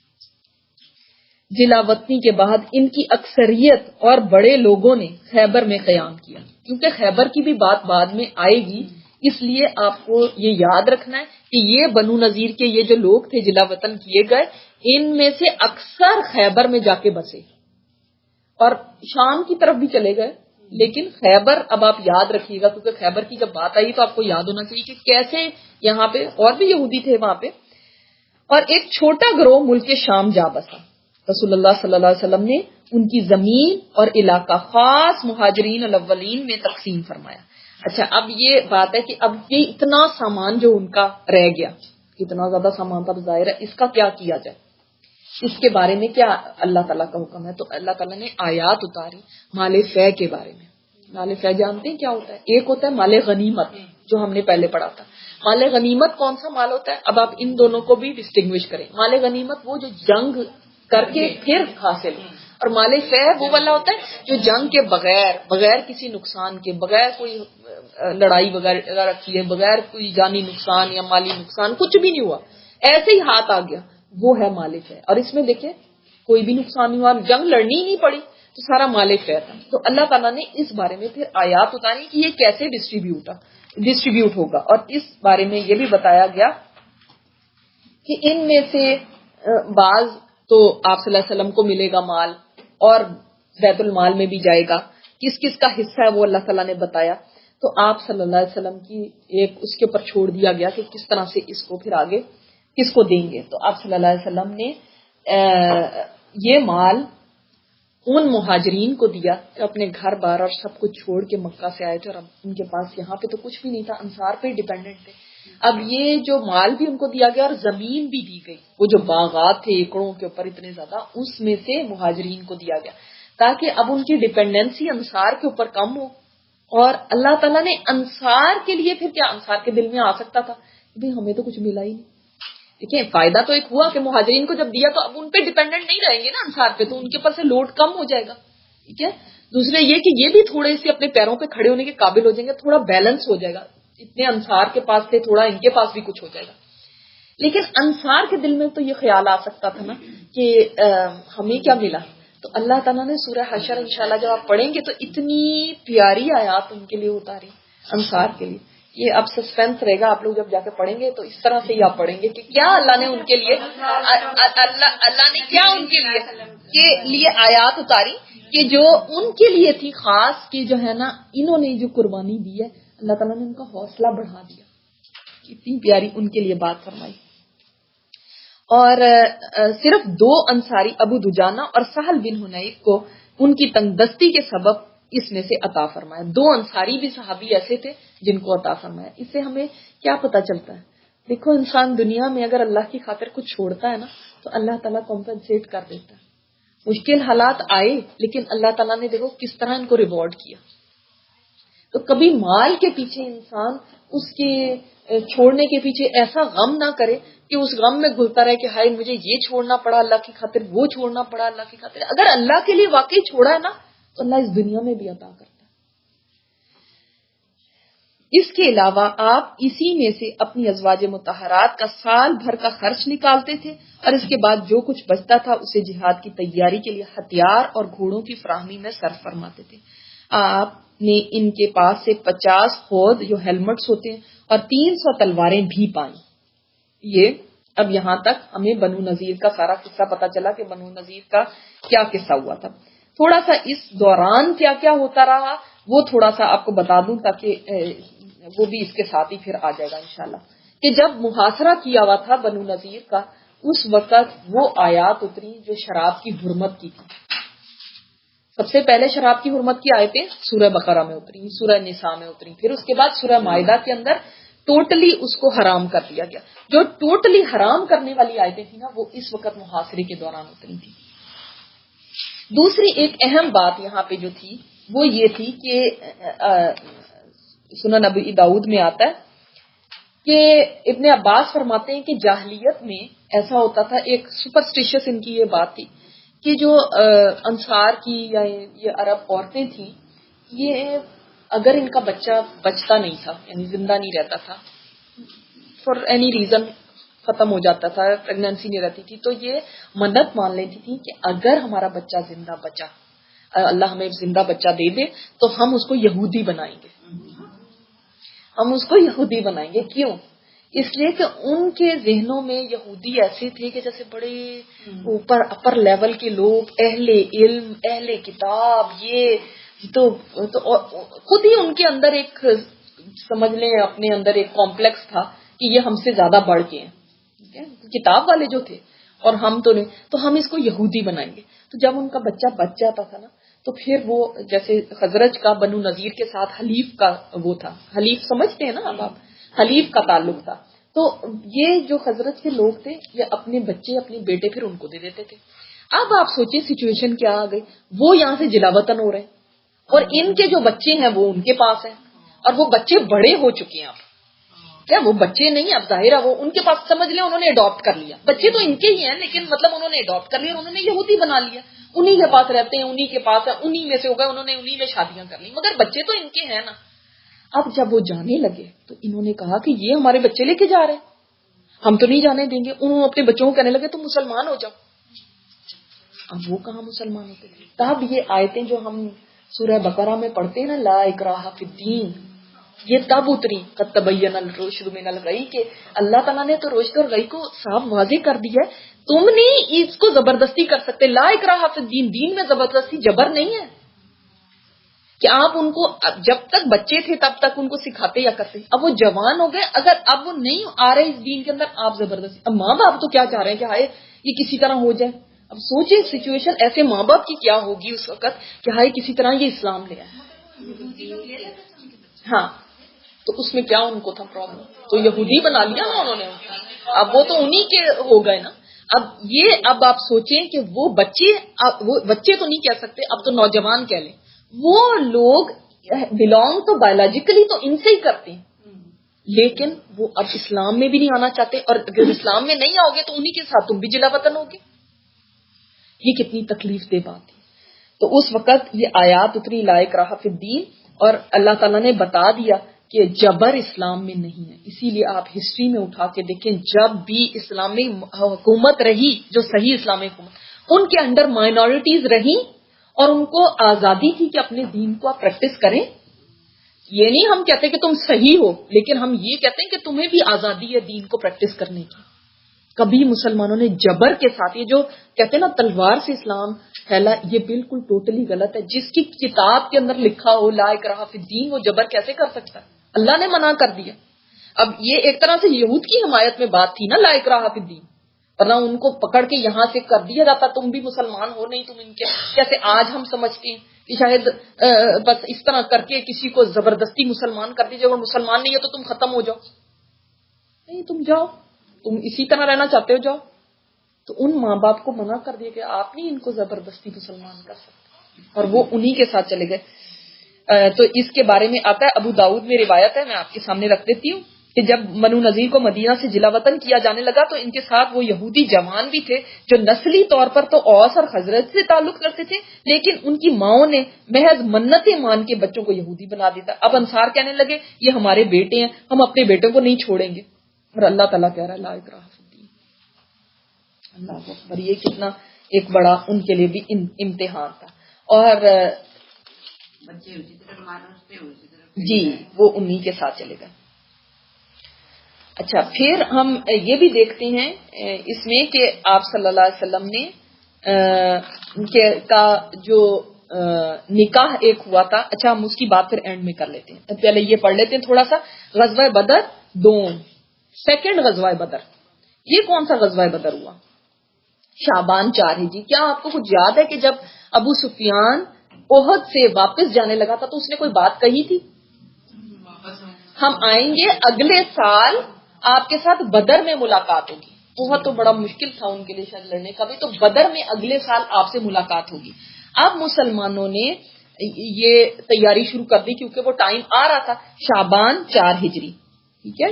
جلا وطنی کے بعد ان کی اکثریت اور بڑے لوگوں نے خیبر میں قیام کیا، کیونکہ خیبر کی بھی بات بعد میں آئے گی، اس لیے آپ کو یہ یاد رکھنا ہے کہ یہ بنو نذیر کے یہ جو لوگ تھے جلا وطن کیے گئے، ان میں سے اکثر خیبر میں جا کے بسے اور شام کی طرف بھی چلے گئے، لیکن خیبر اب آپ یاد رکھیے گا، کیونکہ خیبر کی جب بات آئی تو آپ کو یاد ہونا چاہیے کہ کیسے یہاں پہ اور بھی یہودی تھے وہاں پہ، اور ایک چھوٹا گروہ ملک شام جا بسا۔ رسول اللہ صلی اللہ علیہ وسلم نے ان کی زمین اور علاقہ خاص مہاجرین الاولین میں تقسیم فرمایا۔ اچھا، اب یہ بات ہے کہ اب یہ اتنا سامان جو ان کا رہ گیا، اتنا زیادہ سامان تھا، ظاہر ہے اس کا کیا کیا جائے، اس کے بارے میں کیا اللہ تعالیٰ کا حکم ہے؟ تو اللہ تعالیٰ نے آیات اتاری مال فے کے بارے میں۔ مال فے جانتے ہیں کیا ہوتا ہے؟ ایک ہوتا ہے مال غنیمت جو ہم نے پہلے پڑھا تھا۔ مال غنیمت کون سا مال ہوتا ہے؟ اب آپ ان دونوں کو بھی ڈسٹنگوش کریں۔ مال غنیمت وہ جو جنگ کر کے پھر حاصل، اور مال فے وہ والا ہوتا ہے جو جنگ کے بغیر کسی نقصان کے، بغیر کوئی لڑائی وغیرہ کی ہے، بغیر کوئی جانی نقصان یا مالی نقصان، کچھ بھی نہیں ہوا، ایسے ہی ہاتھ آ گیا، وہ ہے مال فے۔ اور اس میں دیکھیں کوئی بھی نقصان نہیں ہوا، جنگ لڑنی ہی نہیں پڑی، تو سارا مال فے تھا۔ تو اللہ تعالیٰ نے اس بارے میں پھر آیات اتاری کہ یہ کیسے ڈسٹریبیوٹ ہوگا، اور اس بارے میں یہ بھی بتایا گیا کہ ان میں سے بعض تو آپ صلی اللہ علیہ وسلم کو ملے گا مال، اور بیت المال میں بھی جائے گا، کس کس کا حصہ ہے وہ اللہ تعالیٰ نے بتایا۔ تو آپ صلی اللہ علیہ وسلم کی ایک اس کے اوپر چھوڑ دیا گیا کہ کس طرح سے اس کو پھر آگے کس کو دیں گے۔ تو آپ صلی اللہ علیہ وسلم نے یہ مال ان مہاجرین کو دیا جو اپنے گھر بار اور سب کچھ چھوڑ کے مکہ سے آئے تھے، اور اب ان کے پاس یہاں پہ تو کچھ بھی نہیں تھا، انصار پہ ڈیپینڈنٹ تھے۔ اب یہ جو مال بھی ان کو دیا گیا اور زمین بھی دی گئی، وہ جو باغات تھے ایکڑوں کے اوپر اتنے زیادہ، اس میں سے مہاجرین کو دیا گیا تاکہ اب ان کی ڈیپینڈنسی انصار کے اوپر کم ہو۔ اور اللہ تعالیٰ نے انصار کے لیے پھر کیا، انصار کے دل میں آ سکتا تھا کہ ہمیں تو کچھ ملا ہی نہیں۔ دیکھیں فائدہ تو ایک ہوا کہ مہاجرین کو جب دیا تو اب ان پہ ڈیپینڈنٹ نہیں رہیں گے نا انصار پہ، تو ان کے اوپر سے لوڈ کم ہو جائے گا، ٹھیک ہے۔ دوسرے یہ کہ یہ بھی تھوڑے سے اپنے پیروں پہ کھڑے ہونے کے قابل ہو جائیں گے، تھوڑا بیلنس ہو جائے گا، اتنے انصار کے پاس تھے تھوڑا ان کے پاس بھی کچھ ہو جائے گا۔ لیکن انصار کے دل میں تو یہ خیال آ سکتا تھا نا کہ ہمیں کیا ملا، تو اللہ تعالیٰ نے سورہ حشر انشاءاللہ جب آپ پڑھیں گے تو اتنی پیاری آیات ان کے لیے اتاری انصار کے لیے. یہ اب سسپینس رہے گا، آپ لوگ جب جا کے پڑھیں گے تو اس طرح سے ہی آپ پڑھیں گے کہ کیا اللہ نے ان کے لیے اللہ نے کیا ان کے لیے آیات اتاری کہ جو ان کے لیے تھی خاص، کہ جو ہے نا انہوں نے جو قربانی دی ہے اللہ تعالیٰ نے ان کا حوصلہ بڑھا دیا. اتنی پیاری ان کے لیے بات فرمائی. اور صرف 2 انصاری ابو دجانہ اور سہل بن حنیف کو ان کی تنگ دستی کے سبب اس میں سے عطا فرمایا. 2 انصاری بھی صحابی ایسے تھے جن کو عطا فرمایا. اس سے ہمیں کیا پتہ چلتا ہے؟ دیکھو انسان دنیا میں اگر اللہ کی خاطر کچھ چھوڑتا ہے نا تو اللہ تعالیٰ کمپنسیٹ کر دیتا ہے. مشکل حالات آئے لیکن اللہ تعالیٰ نے دیکھو کس طرح ان کو ریوارڈ کیا. تو کبھی مال کے پیچھے انسان اس کے چھوڑنے کے پیچھے ایسا غم نہ کرے کہ اس غم میں گھلتا رہے کہ ہائے مجھے یہ چھوڑنا پڑا اللہ کی خاطر، وہ چھوڑنا پڑا اللہ کی خاطر. اگر اللہ کے لیے واقعی چھوڑا ہے نا تو اللہ اس دنیا میں بھی عطا کرتا ہے. اس کے علاوہ آپ اسی میں سے اپنی ازواج مطہرات کا سال بھر کا خرچ نکالتے تھے اور اس کے بعد جو کچھ بچتا تھا اسے جہاد کی تیاری کے لیے ہتھیار اور گھوڑوں کی فراہمی میں صرف فرماتے تھے. آپ نے ان کے پاس سے 50 خود جو ہیلمٹس ہوتے ہیں اور 300 تلواریں بھی پائیں. یہ اب یہاں تک ہمیں بنو نذیر کا سارا قصہ پتا چلا کہ بنو نذیر کا کیا قصہ ہوا تھا. تھوڑا سا اس دوران کیا کیا ہوتا رہا وہ تھوڑا سا آپ کو بتا دوں تاکہ وہ بھی اس کے ساتھ ہی پھر آ جائے گا انشاءاللہ. کہ جب محاصرہ کیا ہوا تھا بنو نذیر کا اس وقت وہ آیات اتری جو شراب کی حرمت کی تھی. سب سے پہلے شراب کی حرمت کی آیتیں سورہ بقرہ میں اتری، سورہ نساء میں اتری، پھر اس کے بعد سورہ مائدہ کے اندر ٹوٹلی اس کو حرام کر دیا گیا. جو ٹوٹلی حرام کرنے والی آیتیں تھیں نا وہ اس وقت محاصرے کے دوران اتری تھی. دوسری ایک اہم بات یہاں پہ جو تھی وہ یہ تھی کہ سنن ابی داؤد میں آتا ہے کہ ابن عباس فرماتے ہیں کہ جاہلیت میں ایسا ہوتا تھا، ایک سپرسٹیشس ان کی یہ بات تھی کہ جو انصار کی یا یہ عرب عورتیں تھیں یہ اگر ان کا بچہ بچتا نہیں تھا یعنی زندہ نہیں رہتا تھا فار اینی ریزن ختم ہو جاتا تھا، پریگنینسی نہیں رہتی تھی، تو یہ منت مان لیتی تھی کہ اگر ہمارا بچہ زندہ بچا، اللہ ہمیں زندہ بچہ دے دے تو ہم اس کو یہودی بنائیں گے. ہم اس کو یہودی بنائیں گے. کیوں؟ اس لیے کہ ان کے ذہنوں میں یہودی ایسے تھے کہ جیسے بڑے اوپر اپر لیول کے لوگ، اہل علم، اہل کتاب، یہ تو خود ہی ان کے اندر ایک سمجھ لیں اپنے اندر ایک کمپلیکس تھا کہ یہ ہم سے زیادہ بڑھ کے ہیں، کتاب والے جو تھے اور ہم تو نہیں، تو ہم اس کو یہودی بنائیں گے. تو جب ان کا بچہ بچ جاتا تھا نا تو پھر وہ جیسے خزرج کا بنو نذیر کے ساتھ حلیف کا وہ تھا، حلیف سمجھتے ہیں نا اب آپ، حلیف کا تعلق تھا. تو یہ جو خزرج کے لوگ تھے یہ اپنے بچے اپنے بیٹے پھر ان کو دے دیتے تھے. اب آپ سوچیں سچویشن کیا آ گئی، وہ یہاں سے جلا وطن ہو رہے ہیں اور ان کے جو بچے ہیں وہ ان کے پاس ہیں اور وہ بچے بڑے ہو چکے ہیں. اب کیا وہ بچے نہیں، اب ظاہر ہے وہ ان کے پاس، سمجھ لیں انہوں نے اڈاپٹ کر لیا. بچے تو ان کے ہی ہیں لیکن مطلب انہوں نے اڈاپٹ کر لیا، انہوں نے یہودی بنا لیا، انہی کے پاس رہتے ہیں، انہی کے پاس ہے، انہی میں سے ہو گئے، انہوں نے انہی میں شادیاں کر لی، مگر بچے تو ان کے ہیں نا. اب جب وہ جانے لگے تو انہوں نے کہا کہ یہ ہمارے بچے لے کے جا رہے ہیں، ہم تو نہیں جانے دیں گے. انہوں اپنے بچوں کو کہنے لگے تم مسلمان ہو جاؤ. اب وہ کہاں مسلمان ہوتے تھے. تب یہ آیتیں جو ہم سورہ بقرہ میں پڑھتے ہیں نا، لا اکراہ فی الدین، یہ تب اتری قد تبین الرشد من الغی، کہ اللہ تعالیٰ نے تو رشد اور غی کو صاف واضح کر دیا ہے، تم نہیں اس کو زبردستی کر سکتے. لا اکراہ فی الدین، دین میں زبردستی جبر نہیں ہے کہ آپ ان کو جب تک بچے تھے تب تک ان کو سکھاتے یا کرتے. اب وہ جوان ہو گئے، اگر اب وہ نہیں آ رہے اس دین کے اندر آپ زبردستی. اب ماں باپ تو کیا چاہ رہے ہیں کہ ہائے یہ کسی طرح ہو جائے. اب سوچیں سچویشن ایسے ماں باپ کی کیا ہوگی اس وقت کہ ہائے کسی طرح یہ اسلام لے آئے. ہاں تو اس میں کیا ان کو تھا پرابلم، تو یہودی بنا لیا نا انہوں نے. اب وہ تو انہی کے ہو گئے نا. اب آپ سوچیں کہ وہ بچے تو نہیں کہہ سکتے، اب تو نوجوان کہہ لیں، وہ لوگ بلونگ تو بایولوجیکلی تو ان سے ہی کرتے ہیں لیکن وہ اب اسلام میں بھی نہیں آنا چاہتے، اور اگر اسلام میں نہیں آؤ گے تو انہی کے ساتھ تم بھی جلا وطن ہوگے. یہ کتنی تکلیف دہ بات تھی. تو اس وقت یہ آیات اتری لا اکراہ فی الدین، اور اللہ تعالیٰ نے بتا دیا کہ جبر اسلام میں نہیں ہے. اسی لیے آپ ہسٹری میں اٹھا کے دیکھیں، جب بھی اسلامی حکومت رہی جو صحیح اسلامی حکومت، ان کے انڈر مائنورٹیز رہیں اور ان کو آزادی تھی کہ اپنے دین کو آپ پریکٹس کریں. یہ نہیں ہم کہتے کہ تم صحیح ہو، لیکن ہم یہ کہتے ہیں کہ تمہیں بھی آزادی ہے دین کو پریکٹس کرنے کی. کبھی مسلمانوں نے جبر کے ساتھ، یہ جو کہتے ہیں نا تلوار سے اسلام پھیلا، یہ بالکل ٹوٹلی غلط ہے. جس کی کتاب کے اندر لکھا ہو لا اکراہ فی الدین، وہ جبر کیسے کر سکتا ہے؟ اللہ نے منع کر دیا. اب یہ ایک طرح سے یہود کی حمایت میں بات تھی نا لا اکراہ فی الدین، ورنہ ان کو پکڑ کے یہاں سے کر دیا جاتا تم بھی مسلمان ہو نہیں تم ان کے. جیسے آج ہم سمجھتے ہیں کہ شاید بس اس طرح کر کے کسی کو زبردستی مسلمان کر دیجیے، اگر مسلمان نہیں ہے تو تم ختم ہو جاؤ. نہیں، تم جاؤ، تم اسی طرح رہنا چاہتے ہو جاؤ. تو ان ماں باپ کو منع کر دیا کہ آپ نہیں ان کو زبردستی مسلمان کر سکتے، اور وہ انہی کے ساتھ چلے گئے. تو اس کے بارے میں آتا ہے ابو داؤد میں روایت ہے، میں آپ کے سامنے رکھ دیتی ہوں کہ جب بنو نذیر کو مدینہ سے جلا وطن کیا جانے لگا تو ان کے ساتھ وہ یہودی جوان بھی تھے جو نسلی طور پر تو اوس اور خزرج سے تعلق رکھتے تھے، لیکن ان کی ماؤں نے محض منتیں مان کے بچوں کو یہودی بنا دیا. اب انصار کہنے لگے یہ ہمارے بیٹے ہیں، ہم اپنے بیٹوں کو نہیں چھوڑیں گے. اور اللہ تعالیٰ کہہ رہا ہے لا اکراہ فی الدین. اللہ اکبر، یہ کتنا ایک بڑا ان کے لیے بھی امتحان تھا. اور جی وہ انہی کے ساتھ چلے گئے. اچھا، پھر ہم یہ بھی دیکھتے ہیں اس میں کہ آپ صلی اللہ علیہ وسلم نے کا جو نکاح ایک ہوا تھا. اچھا، ہم اس کی بات پھر اینڈ میں کر لیتے ہیں، پہلے یہ پڑھ لیتے ہیں تھوڑا سا. غزوہ بدر دوم، سیکنڈ غزوہ بدر. یہ کون سا غزوہ بدر ہوا؟ شعبان 4 ہجری. کیا آپ کو کچھ یاد ہے کہ جب ابو سفیان احد سے واپس جانے لگا تھا تو اس نے کوئی بات کہی تھی؟ ہم آئیں گے اگلے سال، آپ کے ساتھ بدر میں ملاقات ہوگی. بہت تو بڑا مشکل تھا ان کے لیے شاید لڑنے کا بھی، تو بدر میں اگلے سال آپ سے ملاقات ہوگی. اب مسلمانوں نے یہ تیاری شروع کر دی کیونکہ وہ ٹائم آ رہا تھا. شعبان 4 ہجری، ٹھیک ہے.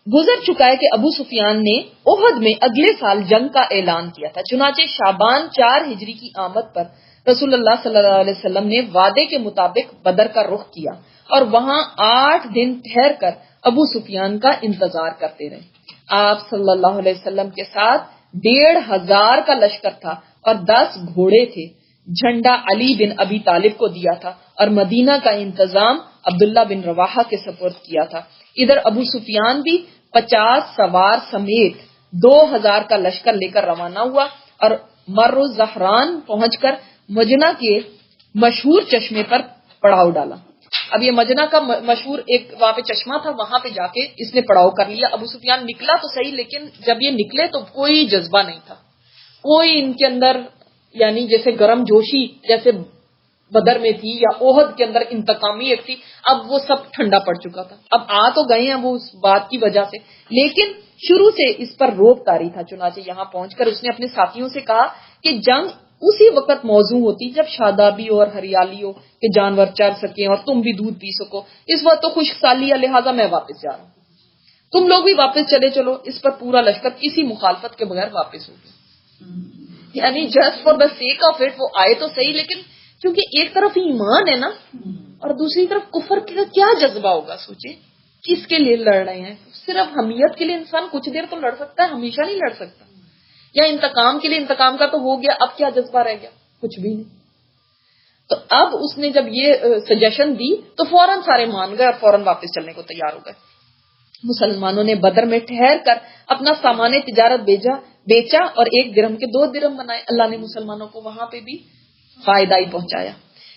گزر چکا ہے کہ ابو سفیان نے احد میں اگلے سال جنگ کا اعلان کیا تھا. چنانچہ شعبان 4 ہجری کی آمد پر رسول اللہ صلی اللہ علیہ وسلم نے وعدے کے مطابق بدر کا رخ کیا اور وہاں 8 دن ٹھہر کر ابو سفیان کا انتظار کرتے رہے. آپ صلی اللہ علیہ وسلم کے ساتھ 1,500 کا لشکر تھا اور 10 گھوڑے تھے. جھنڈا علی بن ابی طالب کو دیا تھا اور مدینہ کا انتظام عبداللہ بن رواحہ کے سپرد کیا تھا. ادھر ابو سفیان بھی 50 سوار سمیت 2,000 کا لشکر لے کر روانہ ہوا اور مر الزہران پہنچ کر مجنہ کے مشہور چشمے پر پڑاؤ ڈالا. اب یہ مجنہ کا مشہور ایک وہاں پہ چشمہ تھا، وہاں پہ جا کے اس نے پڑاؤ کر لیا. ابو سفیان نکلا تو صحیح، لیکن جب یہ نکلے تو کوئی جذبہ نہیں تھا، کوئی ان کے اندر یعنی جیسے گرم جوشی جیسے بدر میں تھی یا احد کے اندر انتقامی ایک تھی، اب وہ سب ٹھنڈا پڑ چکا تھا. اب آ تو گئے ہیں وہ اس بات کی وجہ سے، لیکن شروع سے اس پر روب طاری تھا. چنانچہ یہاں پہنچ کر اس نے اپنے ساتھیوں سے کہا کہ جنگ اسی وقت موزوں ہوتی جب شادابی اور ہریالی ہو کہ جانور چر سکیں اور تم بھی دودھ پی سکو. اس وقت تو خشک سالی ہے، لہٰذا میں واپس جا رہا ہوں، تم لوگ بھی واپس چلے چلو. اس پر پورا لشکر کسی مخالفت کے بغیر واپس ہو گیا. یعنی just for the sake of it وہ آئے تو صحیح، لیکن کیونکہ ایک طرف ایمان ہے نا اور دوسری طرف کفر کا کیا جذبہ ہوگا. سوچیں کس کے لیے لڑ رہے ہیں. صرف حمیت کے لیے انسان کچھ دیر تو لڑ سکتا ہے، ہمیشہ نہیں لڑ سکتا. یا انتقام کے لیے، انتقام کا تو ہو گیا، اب کیا جذبہ رہ گیا؟ کچھ بھی نہیں. تو اب اس نے جب یہ سجیشن دی تو فوراً سارے مان گئے اور فوراً واپس چلنے کو تیار ہو گئے. مسلمانوں نے بدر میں ٹھہر کر اپنا سامان تجارت بیچا اور 1 درہم کے 2 درہم بنائے. اللہ نے مسلمانوں کو وہاں پہ بھی فائدہ ہی پہنچایا.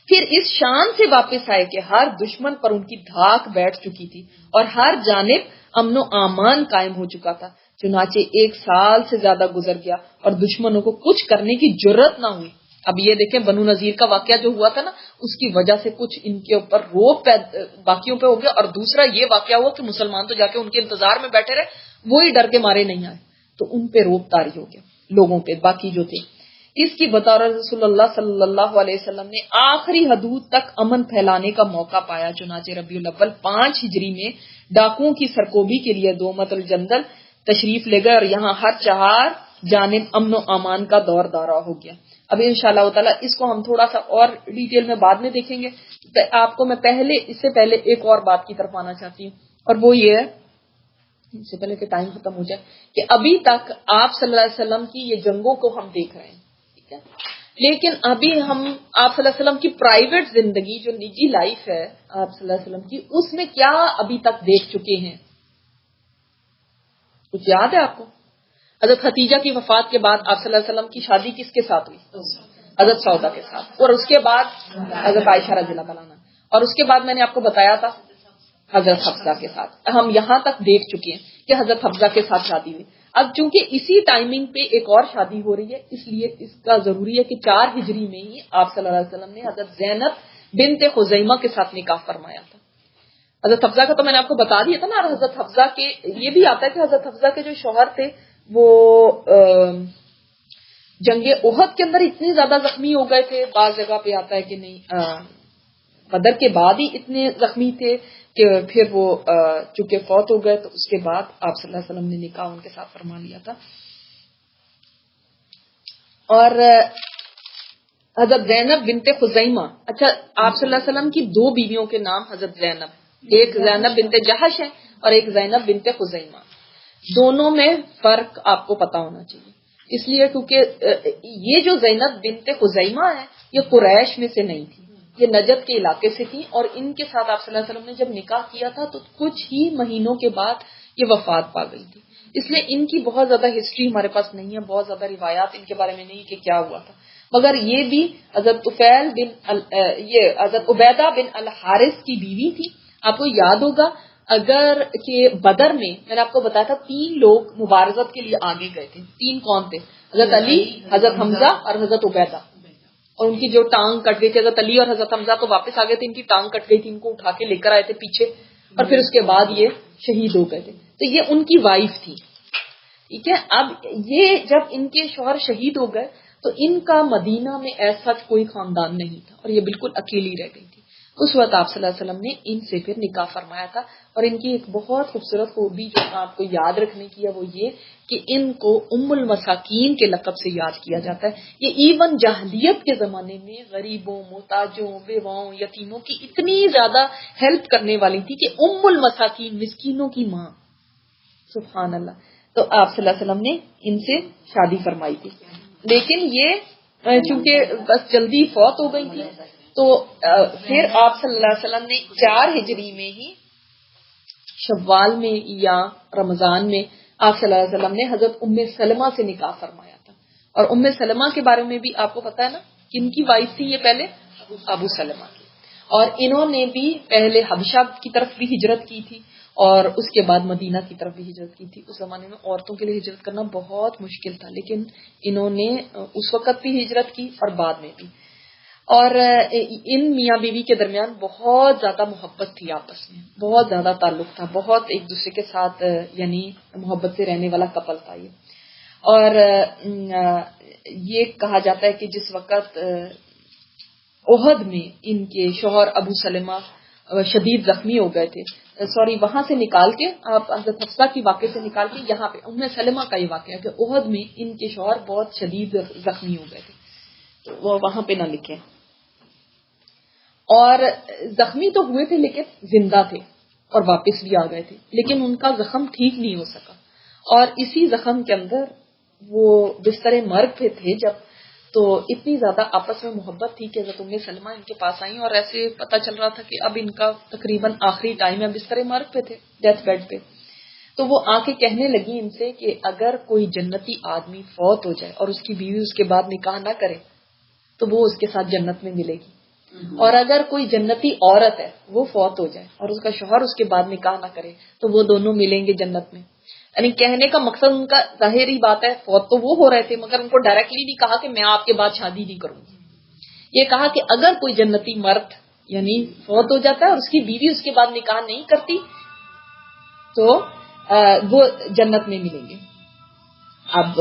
پھر اس شان سے واپس آئے کہ ہر دشمن پر ان کی دھاک بیٹھ چکی تھی اور ہر جانب امن و امان قائم ہو چکا تھا. چنانچہ 1 سال سے زیادہ گزر گیا اور دشمنوں کو کچھ کرنے کی جرت نہ ہوئی. اب یہ دیکھیں بنو نذیر کا واقعہ جو ہوا تھا نا، اس کی وجہ سے کچھ ان کے اوپر روب باقیوں پہ ہو گیا، اور دوسرا یہ واقعہ ہوا کہ مسلمان تو جا کے ان کے انتظار میں بیٹھے رہے، وہی ڈر کے مارے نہیں آئے، تو ان پہ روب طاری ہو گیا لوگوں پہ باقی جو تھے. اس کی بطور رسول اللہ صلی اللہ علیہ وسلم نے آخری حدود تک امن پھیلانے کا موقع پایا. چنانچہ ربیع الاول 5 ہجری میں ڈاکوؤں کی سرکوبی کے لیے دومت الجندل تشریف لے گئے اور یہاں ہر 4 جانب امن و امان کا دور دارا ہو گیا. اب انشاءاللہ تعالی اس کو ہم تھوڑا سا اور ڈیٹیل میں بعد میں دیکھیں گے. آپ کو میں اس سے پہلے ایک اور بات کی طرف آنا چاہتی ہوں، اور وہ یہ ہے اس سے پہلے کہ ٹائم ختم ہو جائے، کہ ابھی تک آپ صلی اللہ علیہ وسلم کی یہ جنگوں کو ہم دیکھ رہے ہیں، ٹھیک ہے، لیکن ابھی ہم آپ صلی اللہ علیہ وسلم کی پرائیویٹ زندگی جو نجی لائف ہے آپ صلی اللہ علیہ وسلم کی، اس میں کیا ابھی تک دیکھ چکے ہیں؟ کچھ یاد ہے آپ کو؟ حضرت خدیجہ کی وفات کے بعد آپ صلی اللہ علیہ وسلم کی شادی کس کے ساتھ ہوئی؟ حضرت سودا کے ساتھ، اور اس کے بعد حضرت عائشہ رضی اللہ عنہا، اور اس کے بعد میں نے آپ کو بتایا تھا حضرت حفصہ کے ساتھ۔ ہم یہاں تک دیکھ چکے ہیں کہ حضرت حفصہ کے ساتھ شادی ہوئی۔ اب چونکہ اسی ٹائمنگ پہ ایک اور شادی ہو رہی ہے، اس لیے اس کا ضروری ہے کہ 4 ہجری میں ہی آپ صلی اللہ علیہ وسلم نے حضرت زینب بنت خزیمہ کے ساتھ نکاح فرمایا تھا۔ حضرت حفصہ کا تو میں نے آپ کو بتا دیا تھا نا، اور حضرت حفصہ کے یہ بھی آتا ہے کہ حضرت حفصہ کے جو شوہر تھے وہ جنگ احد کے اندر اتنے زیادہ زخمی ہو گئے تھے، بعض جگہ پہ آتا ہے کہ نہیں بدر کے بعد ہی اتنے زخمی تھے کہ پھر وہ چونکہ فوت ہو گئے، تو اس کے بعد آپ صلی اللہ علیہ وسلم نے نکاح ان کے ساتھ فرما لیا تھا۔ اور حضرت زینب بنت خزیمہ، اچھا آپ صلی اللہ علیہ وسلم کی 2 بیویوں کے نام حضرت زینب، ایک زینب بنت جہش ہے اور ایک زینب بنت خزیمہ، دونوں میں فرق آپ کو پتا ہونا چاہیے، اس لیے کیونکہ یہ جو زینب بنت خزیمہ ہے یہ قریش میں سے نہیں تھی، یہ نجد کے علاقے سے تھی، اور ان کے ساتھ آپ صلی اللہ علیہ وسلم نے جب نکاح کیا تھا تو کچھ ہی مہینوں کے بعد یہ وفات پا گئی تھی، اس لیے ان کی بہت زیادہ ہسٹری ہمارے پاس نہیں ہے، بہت زیادہ روایات ان کے بارے میں نہیں کہ کیا ہوا تھا، مگر یہ بھی حضرت حضرت عبیدہ بن الحارث کی بیوی تھی۔ آپ کو یاد ہوگا اگر کہ بدر میں نے آپ کو بتایا تھا 3 لوگ مبارزت کے لیے آگے گئے تھے، 3 کون تھے؟ حضرت علی، حضرت حمزہ اور حضرت عبیدہ، اور ان کی جو ٹانگ کٹ گئی تھی، حضرت علی اور حضرت حمزہ تو واپس آ گئے تھے، ان کی ٹانگ کٹ گئی تھی، ان کو اٹھا کے لے کر آئے تھے پیچھے، اور پھر اس کے بعد یہ شہید ہو گئے تھے، تو یہ ان کی وائف تھی، ٹھیک ہے۔ اب یہ جب ان کے شوہر شہید ہو گئے تو ان کا مدینہ میں ایسا کوئی خاندان نہیں تھا، اور یہ بالکل اکیلی رہ گئی تھی، اس وقت آپ صلی اللہ علیہ وسلم نے ان سے پھر نکاح فرمایا تھا، اور ان کی ایک بہت خوبصورت خوبی جو آپ کو یاد رکھنے کی ہے وہ یہ کہ ان کو ام المساکین کے لقب سے یاد کیا جاتا ہے۔ یہ ایون جاہلیت کے زمانے میں غریبوں، محتاجوں، بیواؤں، یتیموں کی اتنی زیادہ ہیلپ کرنے والی تھی کہ ام المساکین، مسکینوں کی ماں، سبحان اللہ۔ تو آپ صلی اللہ علیہ وسلم نے ان سے شادی فرمائی تھی، لیکن یہ چونکہ بس جلدی فوت ہو گئی تھی، تو پھر آپ صلی اللہ علیہ وسلم نے 4 ہجری میں ہی شوال میں یا رمضان میں آپ صلی اللہ علیہ وسلم نے حضرت ام سلمہ سے نکاح فرمایا تھا، اور ام سلمہ کے بارے میں بھی آپ کو پتا ہے نا، کن کی وائف تھی یہ پہلے؟ ابو سلمہ کی، اور انہوں نے بھی پہلے حبشہ کی طرف بھی ہجرت کی تھی اور اس کے بعد مدینہ کی طرف بھی ہجرت کی تھی۔ اس زمانے میں عورتوں کے لیے ہجرت کرنا بہت مشکل تھا، لیکن انہوں نے اس وقت بھی ہجرت کی اور بعد میں بھی، اور ان میاں بیوی کے درمیان بہت زیادہ محبت تھی، آپس میں بہت زیادہ تعلق تھا، بہت ایک دوسرے کے ساتھ یعنی محبت سے رہنے والا کپل تھا یہ۔ اور یہ کہا جاتا ہے کہ جس وقت احد میں ان کے شوہر ابو سلمہ شدید زخمی ہو گئے تھے، وہاں سے نکال کے آپ حضرت حفصہ کی واقعے سے نکال کے یہاں پہ ام سلمہ کا یہ واقعہ کہ احد میں ان کے شوہر بہت شدید زخمی ہو گئے تھے، تو وہ وہاں پہ نہ لکھیں۔ اور زخمی تو ہوئے تھے لیکن زندہ تھے اور واپس بھی آ گئے تھے، لیکن ان کا زخم ٹھیک نہیں ہو سکا، اور اسی زخم کے اندر وہ بستر مرگ پہ تھے جب، تو اتنی زیادہ آپس میں محبت تھی کہ حضرت ام سلمہ ان کے پاس آئیں، اور ایسے پتہ چل رہا تھا کہ اب ان کا تقریباً آخری ٹائم ہے، بستر مرگ پہ تھے، ڈیتھ بیڈ پہ، تو وہ آ کے کہنے لگی ان سے کہ اگر کوئی جنتی آدمی فوت ہو جائے اور اس کی بیوی اس کے بعد نکاح نہ کرے تو وہ اس کے ساتھ جنت میں ملے گی، اور اگر کوئی جنتی عورت ہے وہ فوت ہو جائے اور اس کا شوہر اس کے بعد نکاح نہ کرے تو وہ دونوں ملیں گے جنت میں۔ یعنی کہنے کا مقصد ان کا ظاہری بات ہے، فوت تو وہ ہو رہے تھے مگر ان کو ڈائریکٹلی نہیں کہا کہ میں آپ کے بعد شادی نہیں کروں گی، یہ کہا کہ اگر کوئی جنتی مرد یعنی فوت ہو جاتا ہے اور اس کی بیوی اس کے بعد نکاح نہیں کرتی تو وہ جنت میں ملیں گے۔ اب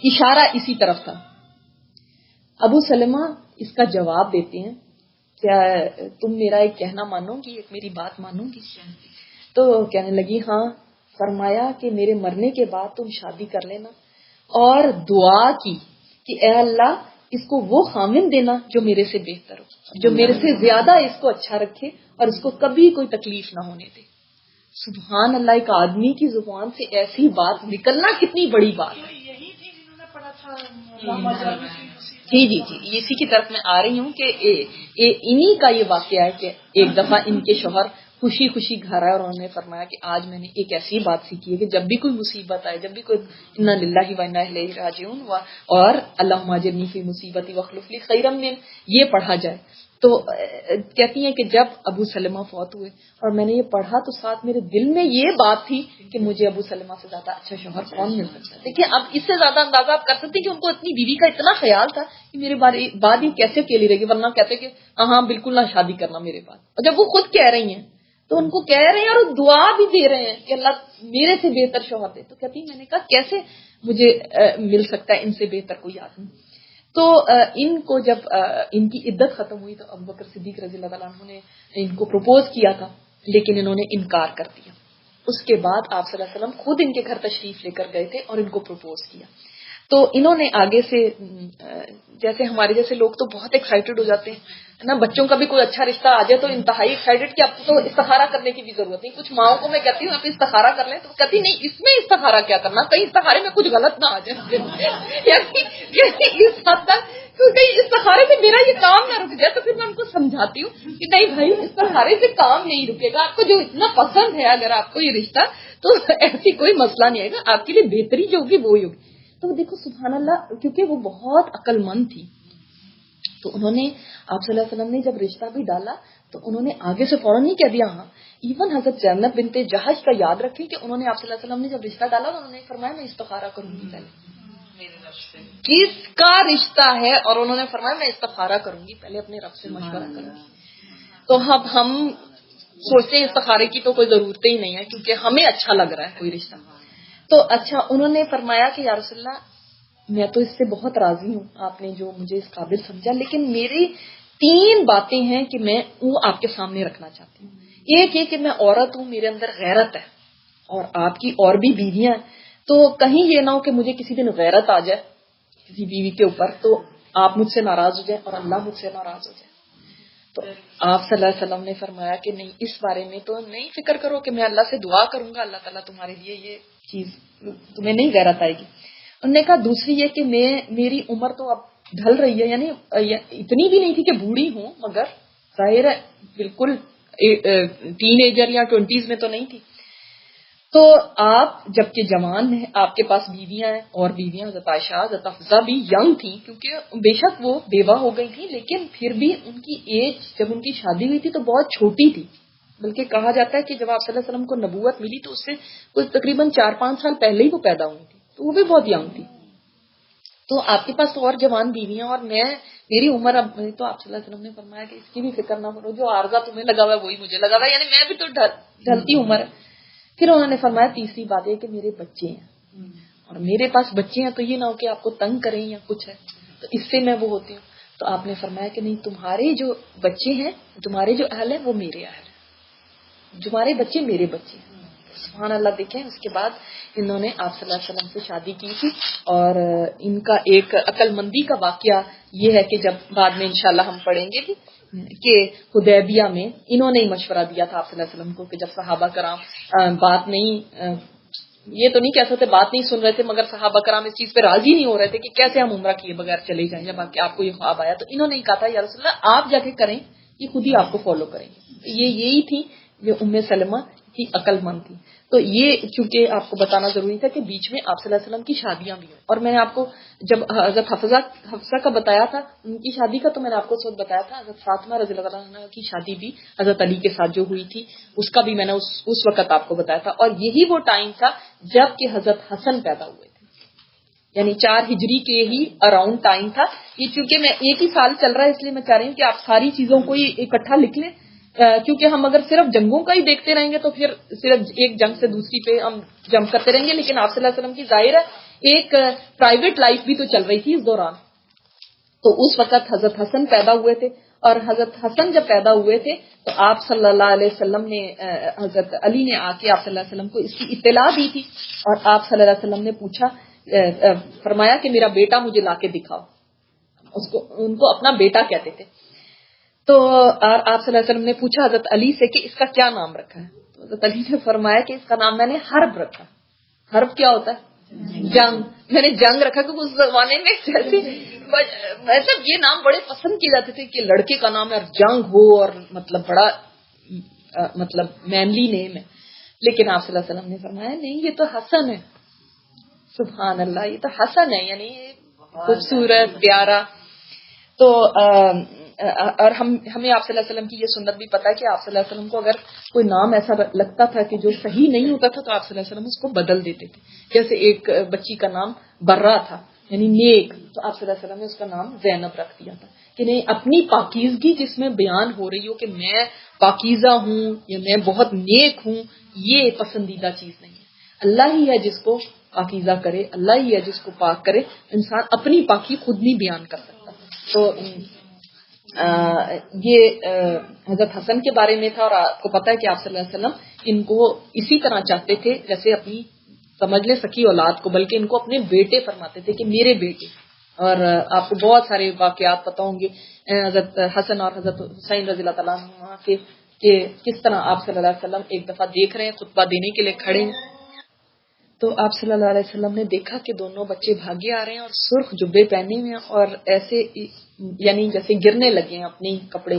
اشارہ اسی طرف تھا۔ ابو سلمہ اس کا جواب دیتے ہیں، کیا تم میرا ایک کہنا مانو گی، ایک میری بات مانو گی؟ تو کہنے لگی ہاں۔ فرمایا کہ میرے مرنے کے بعد تم شادی کر لینا، اور دعا کی کہ اے اللہ اس کو وہ خامن دینا جو میرے سے بہتر ہو، جو میرے سے زیادہ اس کو اچھا رکھے اور اس کو کبھی کوئی تکلیف نہ ہونے دے۔ سبحان اللہ، ایک آدمی کی زبان سے ایسی بات نکلنا کتنی بڑی بات ہے. یہی تھی جنہوں نے پڑھا تھا. جی جی جی، اسی کی طرف میں آ رہی ہوں کہ انہی کا یہ واقعہ ہے کہ ایک دفعہ ان کے شوہر خوشی خوشی گھر آئے اور انہوں نے فرمایا کہ آج میں نے ایک ایسی بات سیکھی ہے کہ جب بھی کوئی مصیبت آئے، جب بھی کوئی انا للہ و انا الیہ راجعون اور اللہم اجرنی فی مصیبتی واخلف لی خیرا منہا یہ پڑھا جائے. تو کہتی ہیں کہ جب ابو سلمہ فوت ہوئے اور میں نے یہ پڑھا تو ساتھ میرے دل میں یہ بات تھی کہ مجھے ابو سلمہ سے زیادہ اچھا شوہر کون مل سکتا ہے. دیکھیں اب اس سے زیادہ اندازہ آپ کر سکتے ہیں کہ ان کو اپنی بیوی کا اتنا خیال تھا کہ میرے بعد ہی کیسے اکیلی رہے گی، ورنہ کہتے کہ ہاں بالکل نہ شادی کرنا میرے بعد. اور جب وہ خود کہہ رہی ہیں تو ان کو کہہ رہے ہیں اور دعا بھی دے رہے ہیں کہ اللہ میرے سے بہتر شوہر دے. تو کہتی میں نے کہا کیسے مجھے مل سکتا ہے ان سے بہتر کوئی آدمی. تو ان کو جب ان کی عدت ختم ہوئی تو ابوبکر صدیق رضی اللہ عنہ نے ان کو پروپوز کیا تھا، لیکن انہوں نے انکار کر دیا. اس کے بعد آپ صلی اللہ علیہ وسلم خود ان کے گھر تشریف لے کر گئے تھے اور ان کو پروپوز کیا. تو انہوں نے آگے سے جیسے ہمارے جیسے لوگ تو بہت ایکسائٹیڈ ہو جاتے ہیں نا، بچوں کا بھی کوئی اچھا رشتہ آ جائے تو انتہائی ایکسائٹیڈ کہ اب تو استخارہ کرنے کی بھی ضرورت نہیں. کچھ ماؤں کو میں کہتی ہوں آپ استخارہ کر لیں تو کہتی نہیں اس میں استخارہ کیا کرنا، کہیں استخارے میں کچھ غلط نہ آ جائے. یعنی اس حد تک کیونکہ استخارے سے میرا یہ کام نہ رک جائے. تو پھر میں ان کو سمجھاتی ہوں کہ نہیں بھائی استخارے سے کام نہیں رکے گا، آپ کو جو اتنا پسند ہے اگر آپ کو یہ رشتہ تو ایسی کوئی مسئلہ نہیں آئے گا، آپ کے لیے بہتری جو ہوگی وہی ہوگی. تو دیکھو سبحان اللہ، کیونکہ وہ بہت عقل مند تھی تو انہوں نے آپ صلی اللہ علیہ وسلم نے جب رشتہ بھی ڈالا تو انہوں نے آگے سے فوراً نہیں کہہ دیا ہاں. ایون حضرت زینب بنت جہش کا یاد رکھیں کہ انہوں نے آپ صلی اللہ علیہ وسلم نے جب رشتہ ڈالا تو انہوں نے فرمایا میں استخارہ کروں گی پہلے کس کا رشتہ ہے، اور انہوں نے فرمایا میں استخارہ کروں گی پہلے اپنے رب سے مشورہ کروں گی. تو اب ہم سوچتے ہیں استخارے کی تو کوئی ضرورت ہی نہیں ہے کیونکہ ہمیں اچھا لگ رہا ہے کوئی رشتہ. تو اچھا انہوں نے فرمایا کہ یا رسول اللہ میں تو اس سے بہت راضی ہوں، آپ نے جو مجھے اس قابل سمجھا، لیکن میری 3 باتیں ہیں کہ میں وہ آپ کے سامنے رکھنا چاہتی ہوں. ایک یہ کہ میں عورت ہوں، میرے اندر غیرت ہے، اور آپ کی اور بھی بیویاں ہیں، تو کہیں یہ نہ ہو کہ مجھے کسی دن غیرت آ جائے کسی بیوی کے اوپر تو آپ مجھ سے ناراض ہو جائیں اور اللہ مجھ سے ناراض ہو جائے. تو آپ صلی اللہ علیہ وسلم نے فرمایا کہ نہیں اس بارے میں تو نہیں فکر کرو کہ میں اللہ سے دعا کروں گا اللہ تعالیٰ تمہارے لیے یہ چیز تمہیں نہیں غیرت آئے گی. انہوں نے کہا دوسری یہ کہ میری عمر تو اب ڈھل رہی ہے، یعنی اتنی بھی نہیں تھی کہ بوڑھی ہوں مگر ظاہر ہے بالکل ٹین ایجر یا 20s میں تو نہیں تھی. تو آپ جبکہ جوان ہیں، آپ کے پاس بیویاں ہیں اور بیویاں حضرت عائشہ حضرت حفصہ بھی ینگ تھیں کیونکہ بے شک وہ بیوہ ہو گئی تھی لیکن پھر بھی ان کی ایج جب ان کی شادی ہوئی تھی تو بہت چھوٹی تھی. بلکہ کہا جاتا ہے کہ جب آپ صلی اللہ علیہ وسلم کو نبوت ملی تو اس سے کچھ تقریباً 4-5 سال پہلے ہی وہ پیدا ہوئی تھی، تو وہ بھی بہت ینگ تھی. تو آپ کے پاس تو اور جوان بیویاں اور میری عمر اب تو آپ صلی اللہ علیہ وسلم نے فرمایا کہ اس کی بھی فکر نہ کرو، جو عارضہ تمہیں لگا ہوا ہے وہی مجھے لگا ہوا ہے، یعنی میں بھی تو ڈھلتی عمر ہے. پھر انہوں نے فرمایا تیسری بات ہے کہ میرے بچے ہیں اور میرے پاس بچے ہیں تو یہ نہ ہو کہ آپ کو تنگ کریں یا کچھ ہے تو اس سے میں وہ ہوتی ہوں. تو آپ نے فرمایا کہ نہیں تمہارے جو بچے ہیں تمہارے جو اہل ہیں وہ میرے اہل ہیں، تمہارے بچے میرے بچے ہیں. سبحان اللہ. دیکھیں اس کے بعد انہوں نے آپ صلی اللہ علیہ وسلم سے شادی کی تھی اور ان کا ایک عقل مندی کا واقعہ یہ ہے کہ جب بعد میں انشاءاللہ ہم پڑھیں گے کہ حدیبیہ میں انہوں نے ہی مشورہ دیا تھا آپ صلی اللہ علیہ وسلم کو کہ جب صحابہ کرام بات نہیں یہ تو نہیں کہہ سکتے بات نہیں سن رہے تھے مگر صحابہ کرام اس چیز پہ راضی نہیں ہو رہے تھے کہ کیسے ہم عمرہ کیے بغیر چلے جائیں جب آپ کو یہ خواب آیا تو انہوں نے کہا تھا یا رسول اللہ آپ جا کے کریں یہ خود ہی آپ کو فالو کریں گے. یہی تھی جو ام سلمہ کی عقل مند تھی. تو یہ چونکہ آپ کو بتانا ضروری تھا کہ بیچ میں آپ صلی اللہ علیہ وسلم کی شادیاں بھی ہوئی اور میں نے آپ کو جب حضرت حفصہ کا بتایا تھا ان کی شادی کا تو میں نے آپ کو خود بتایا تھا حضرت فاطمہ رضی اللہ عنہ کی شادی بھی حضرت علی کے ساتھ جو ہوئی تھی اس کا بھی میں نے اس وقت آپ کو بتایا تھا. اور یہی وہ ٹائم تھا جب کہ حضرت حسن پیدا ہوئے تھے، یعنی 4 ہجری کے ہی اراؤنڈ ٹائم تھا. یہ چونکہ میں ایک ہی سال چل رہا ہے اس لیے میں چاہ رہی ہوں کہ آپ ساری چیزوں کو ہی اکٹھا لکھ لیں کیونکہ ہم اگر صرف جنگوں کا ہی دیکھتے رہیں گے تو پھر صرف ایک جنگ سے دوسری پہ ہم جمپ کرتے رہیں گے. لیکن آپ صلی اللہ علیہ وسلم کی ظاہر ہے ایک پرائیویٹ لائف بھی تو چل رہی تھی اس دوران. تو اس وقت حضرت حسن پیدا ہوئے تھے اور حضرت حسن جب پیدا ہوئے تھے تو آپ صلی اللہ علیہ وسلم نے حضرت علی نے آ کے آپ صلی اللہ علیہ وسلم کو اس کی اطلاع دی تھی اور آپ صلی اللہ علیہ وسلم نے پوچھا فرمایا کہ میرا بیٹا مجھے لا کے دکھاؤ. ان کو اپنا بیٹا کہتے تھے. تو آپ صلی اللہ علیہ وسلم نے پوچھا حضرت علی سے کہ اس کا کیا نام رکھا ہے؟ تو حضرت علی نے فرمایا کہ اس کا نام میں نے حرب رکھا. حرب کیا ہوتا ہے؟ جنگ. میں نے جنگ رکھا کیونکہ اس زمانے میں مطلب یہ نام بڑے پسند کیے جاتے تھے کہ لڑکے کا نام ہے اور جنگ ہو اور مطلب بڑا مطلب مینلی نیم ہے. لیکن آپ صلی اللہ علیہ وسلم نے فرمایا نہیں، یہ تو حسن ہے. سبحان اللہ، یہ تو حسن ہے، یعنی خوبصورت پیارا. تو اور ہمیں آپ صلی اللہ علیہ وسلم کی یہ سنت بھی پتا ہے کہ آپ صلی اللہ علیہ وسلم کو اگر کوئی نام ایسا لگتا تھا کہ جو صحیح نہیں ہوتا تھا تو آپ صلی اللہ علیہ وسلم اس کو بدل دیتے تھے. جیسے ایک بچی کا نام برا تھا یعنی نیک، تو آپ صلی اللہ علیہ وسلم نے اس کا نام زینب رکھ دیا تھا کہ نہیں، اپنی پاکیزگی جس میں بیان ہو رہی ہو کہ میں پاکیزہ ہوں یا میں بہت نیک ہوں، یہ پسندیدہ چیز نہیں ہے. اللہ ہی ہے جس کو پاکیزہ کرے، اللہ ہی ہے جس کو پاک کرے. انسان اپنی پاکی خود نہیں بیان کر سکتا. تو یہ حضرت حسن کے بارے میں تھا. اور آپ کو پتا ہے کہ آپ صلی اللہ علیہ وسلم ان کو اسی طرح چاہتے تھے جیسے اپنی سمجھ لیں سکی اولاد کو، بلکہ ان کو اپنے بیٹے فرماتے تھے کہ میرے بیٹے. اور آپ کو بہت سارے واقعات پتہ ہوں گے حضرت حسن اور حضرت حسین رضی اللہ تعالیٰ عنہ کے کہ کس طرح آپ صلی اللہ علیہ وسلم ایک دفعہ دیکھ رہے ہیں خطبہ دینے کے لیے کھڑے ہیں، تو آپ صلی اللہ علیہ وسلم نے دیکھا کہ دونوں بچے بھاگے آ رہے ہیں اور سرخ جبے پہنے ہوئے ہیں اور ایسے یعنی جیسے گرنے لگے ہیں اپنے کپڑے.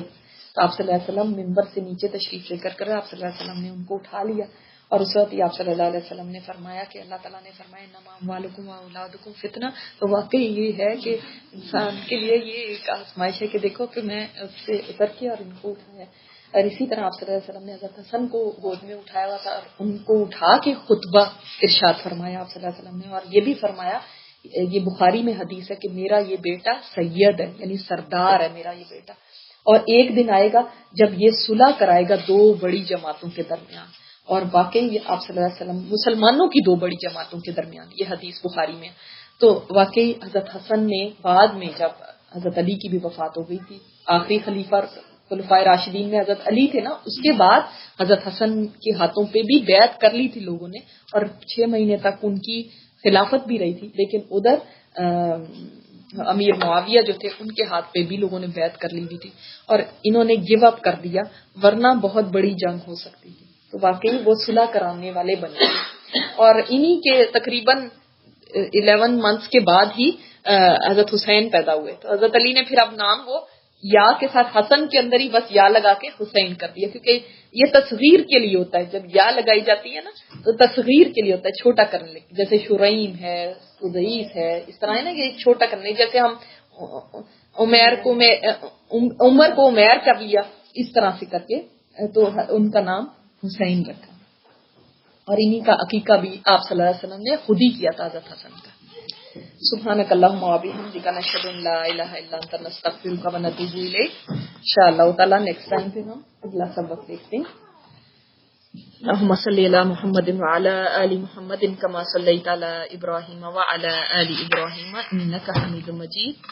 تو آپ صلی اللہ علیہ وسلم منبر سے نیچے تشریف لے کر آپ صلی اللہ علیہ وسلم نے ان کو اٹھا لیا. اور اس وقت آپ صلی اللہ علیہ وسلم نے فرمایا کہ اللہ تعالیٰ نے فرمایا انما اموالکم واولادکم فتنہ. تو واقعی یہ ہے کہ انسان کے لیے یہ ایک آزمائش ہے کہ دیکھو کہ میں اس سے اتر کے اور ان کو اٹھایا. اور اسی طرح آپ صلی اللہ علیہ وسلم نے حضرت حسن کو گود میں اٹھایا ہوا تھا اور ان کو اٹھا کے خطبہ ارشاد فرمایا آپ صلی اللہ علیہ وسلم نے. اور یہ بھی فرمایا، یہ بخاری میں حدیث ہے کہ میرا یہ بیٹا سید ہے یعنی سردار ہے میرا یہ بیٹا، اور ایک دن آئے گا جب یہ صلح کرائے گا دو بڑی جماعتوں کے درمیان. اور واقعی آپ صلی اللہ علیہ وسلم مسلمانوں کی دو بڑی جماعتوں کے درمیان، یہ حدیث بخاری میں. تو واقعی حضرت حسن نے بعد میں جب حضرت علی کی بھی وفات ہو گئی تھی، آخری خلیفہ خلفائے راشدین میں حضرت علی تھے نا، اس کے بعد حضرت حسن کے ہاتھوں پہ بھی بیعت کر لی تھی لوگوں نے اور 6 مہینے تک ان کی خلافت بھی رہی تھی. لیکن ادھر امیر معاویہ جو تھے ان کے ہاتھ پہ بھی لوگوں نے بیعت کر لی تھی اور انہوں نے گیو اپ کر دیا، ورنہ بہت بڑی جنگ ہو سکتی تھی. تو واقعی وہ صلح کرانے والے بنے اور انہی کے تقریباً 11 منتھس کے بعد ہی حضرت حسین پیدا ہوئے. تو حضرت علی نے پھر اب نام وہ یا کے ساتھ حسن کے اندر ہی بس یا لگا کے حسین کر دیا، کیونکہ یہ تصغیر کے لیے ہوتا ہے. جب یا لگائی جاتی ہے نا تو تصغیر کے لیے ہوتا ہے، چھوٹا کرنے لگے. جیسے شریم ہے، سدیس ہے، اس طرح ہے نا کہ چھوٹا کرنے. جیسے ہم عمر کو عمیر کر لیا اس طرح سے کر کے، تو ان کا نام حسین رکھا. اور انہی کا عقیقہ بھی آپ صلی اللہ علیہ وسلم نے خود ہی کیا تھا حضرت حسن کا. سبحانک اللہم و بحمدک نشہد ان لا الہ الا انت نستغفرک و نتوب الیک. انشاءاللہ تعالی نیکسٹ ٹائم پہ ہم اگلا سبق دیکھتے ہیں. اللہم صلی علی محمد وعلی آل محمد کما صلیت علی ابراہیم وعلی آل ابراہیم انک حمید مجید.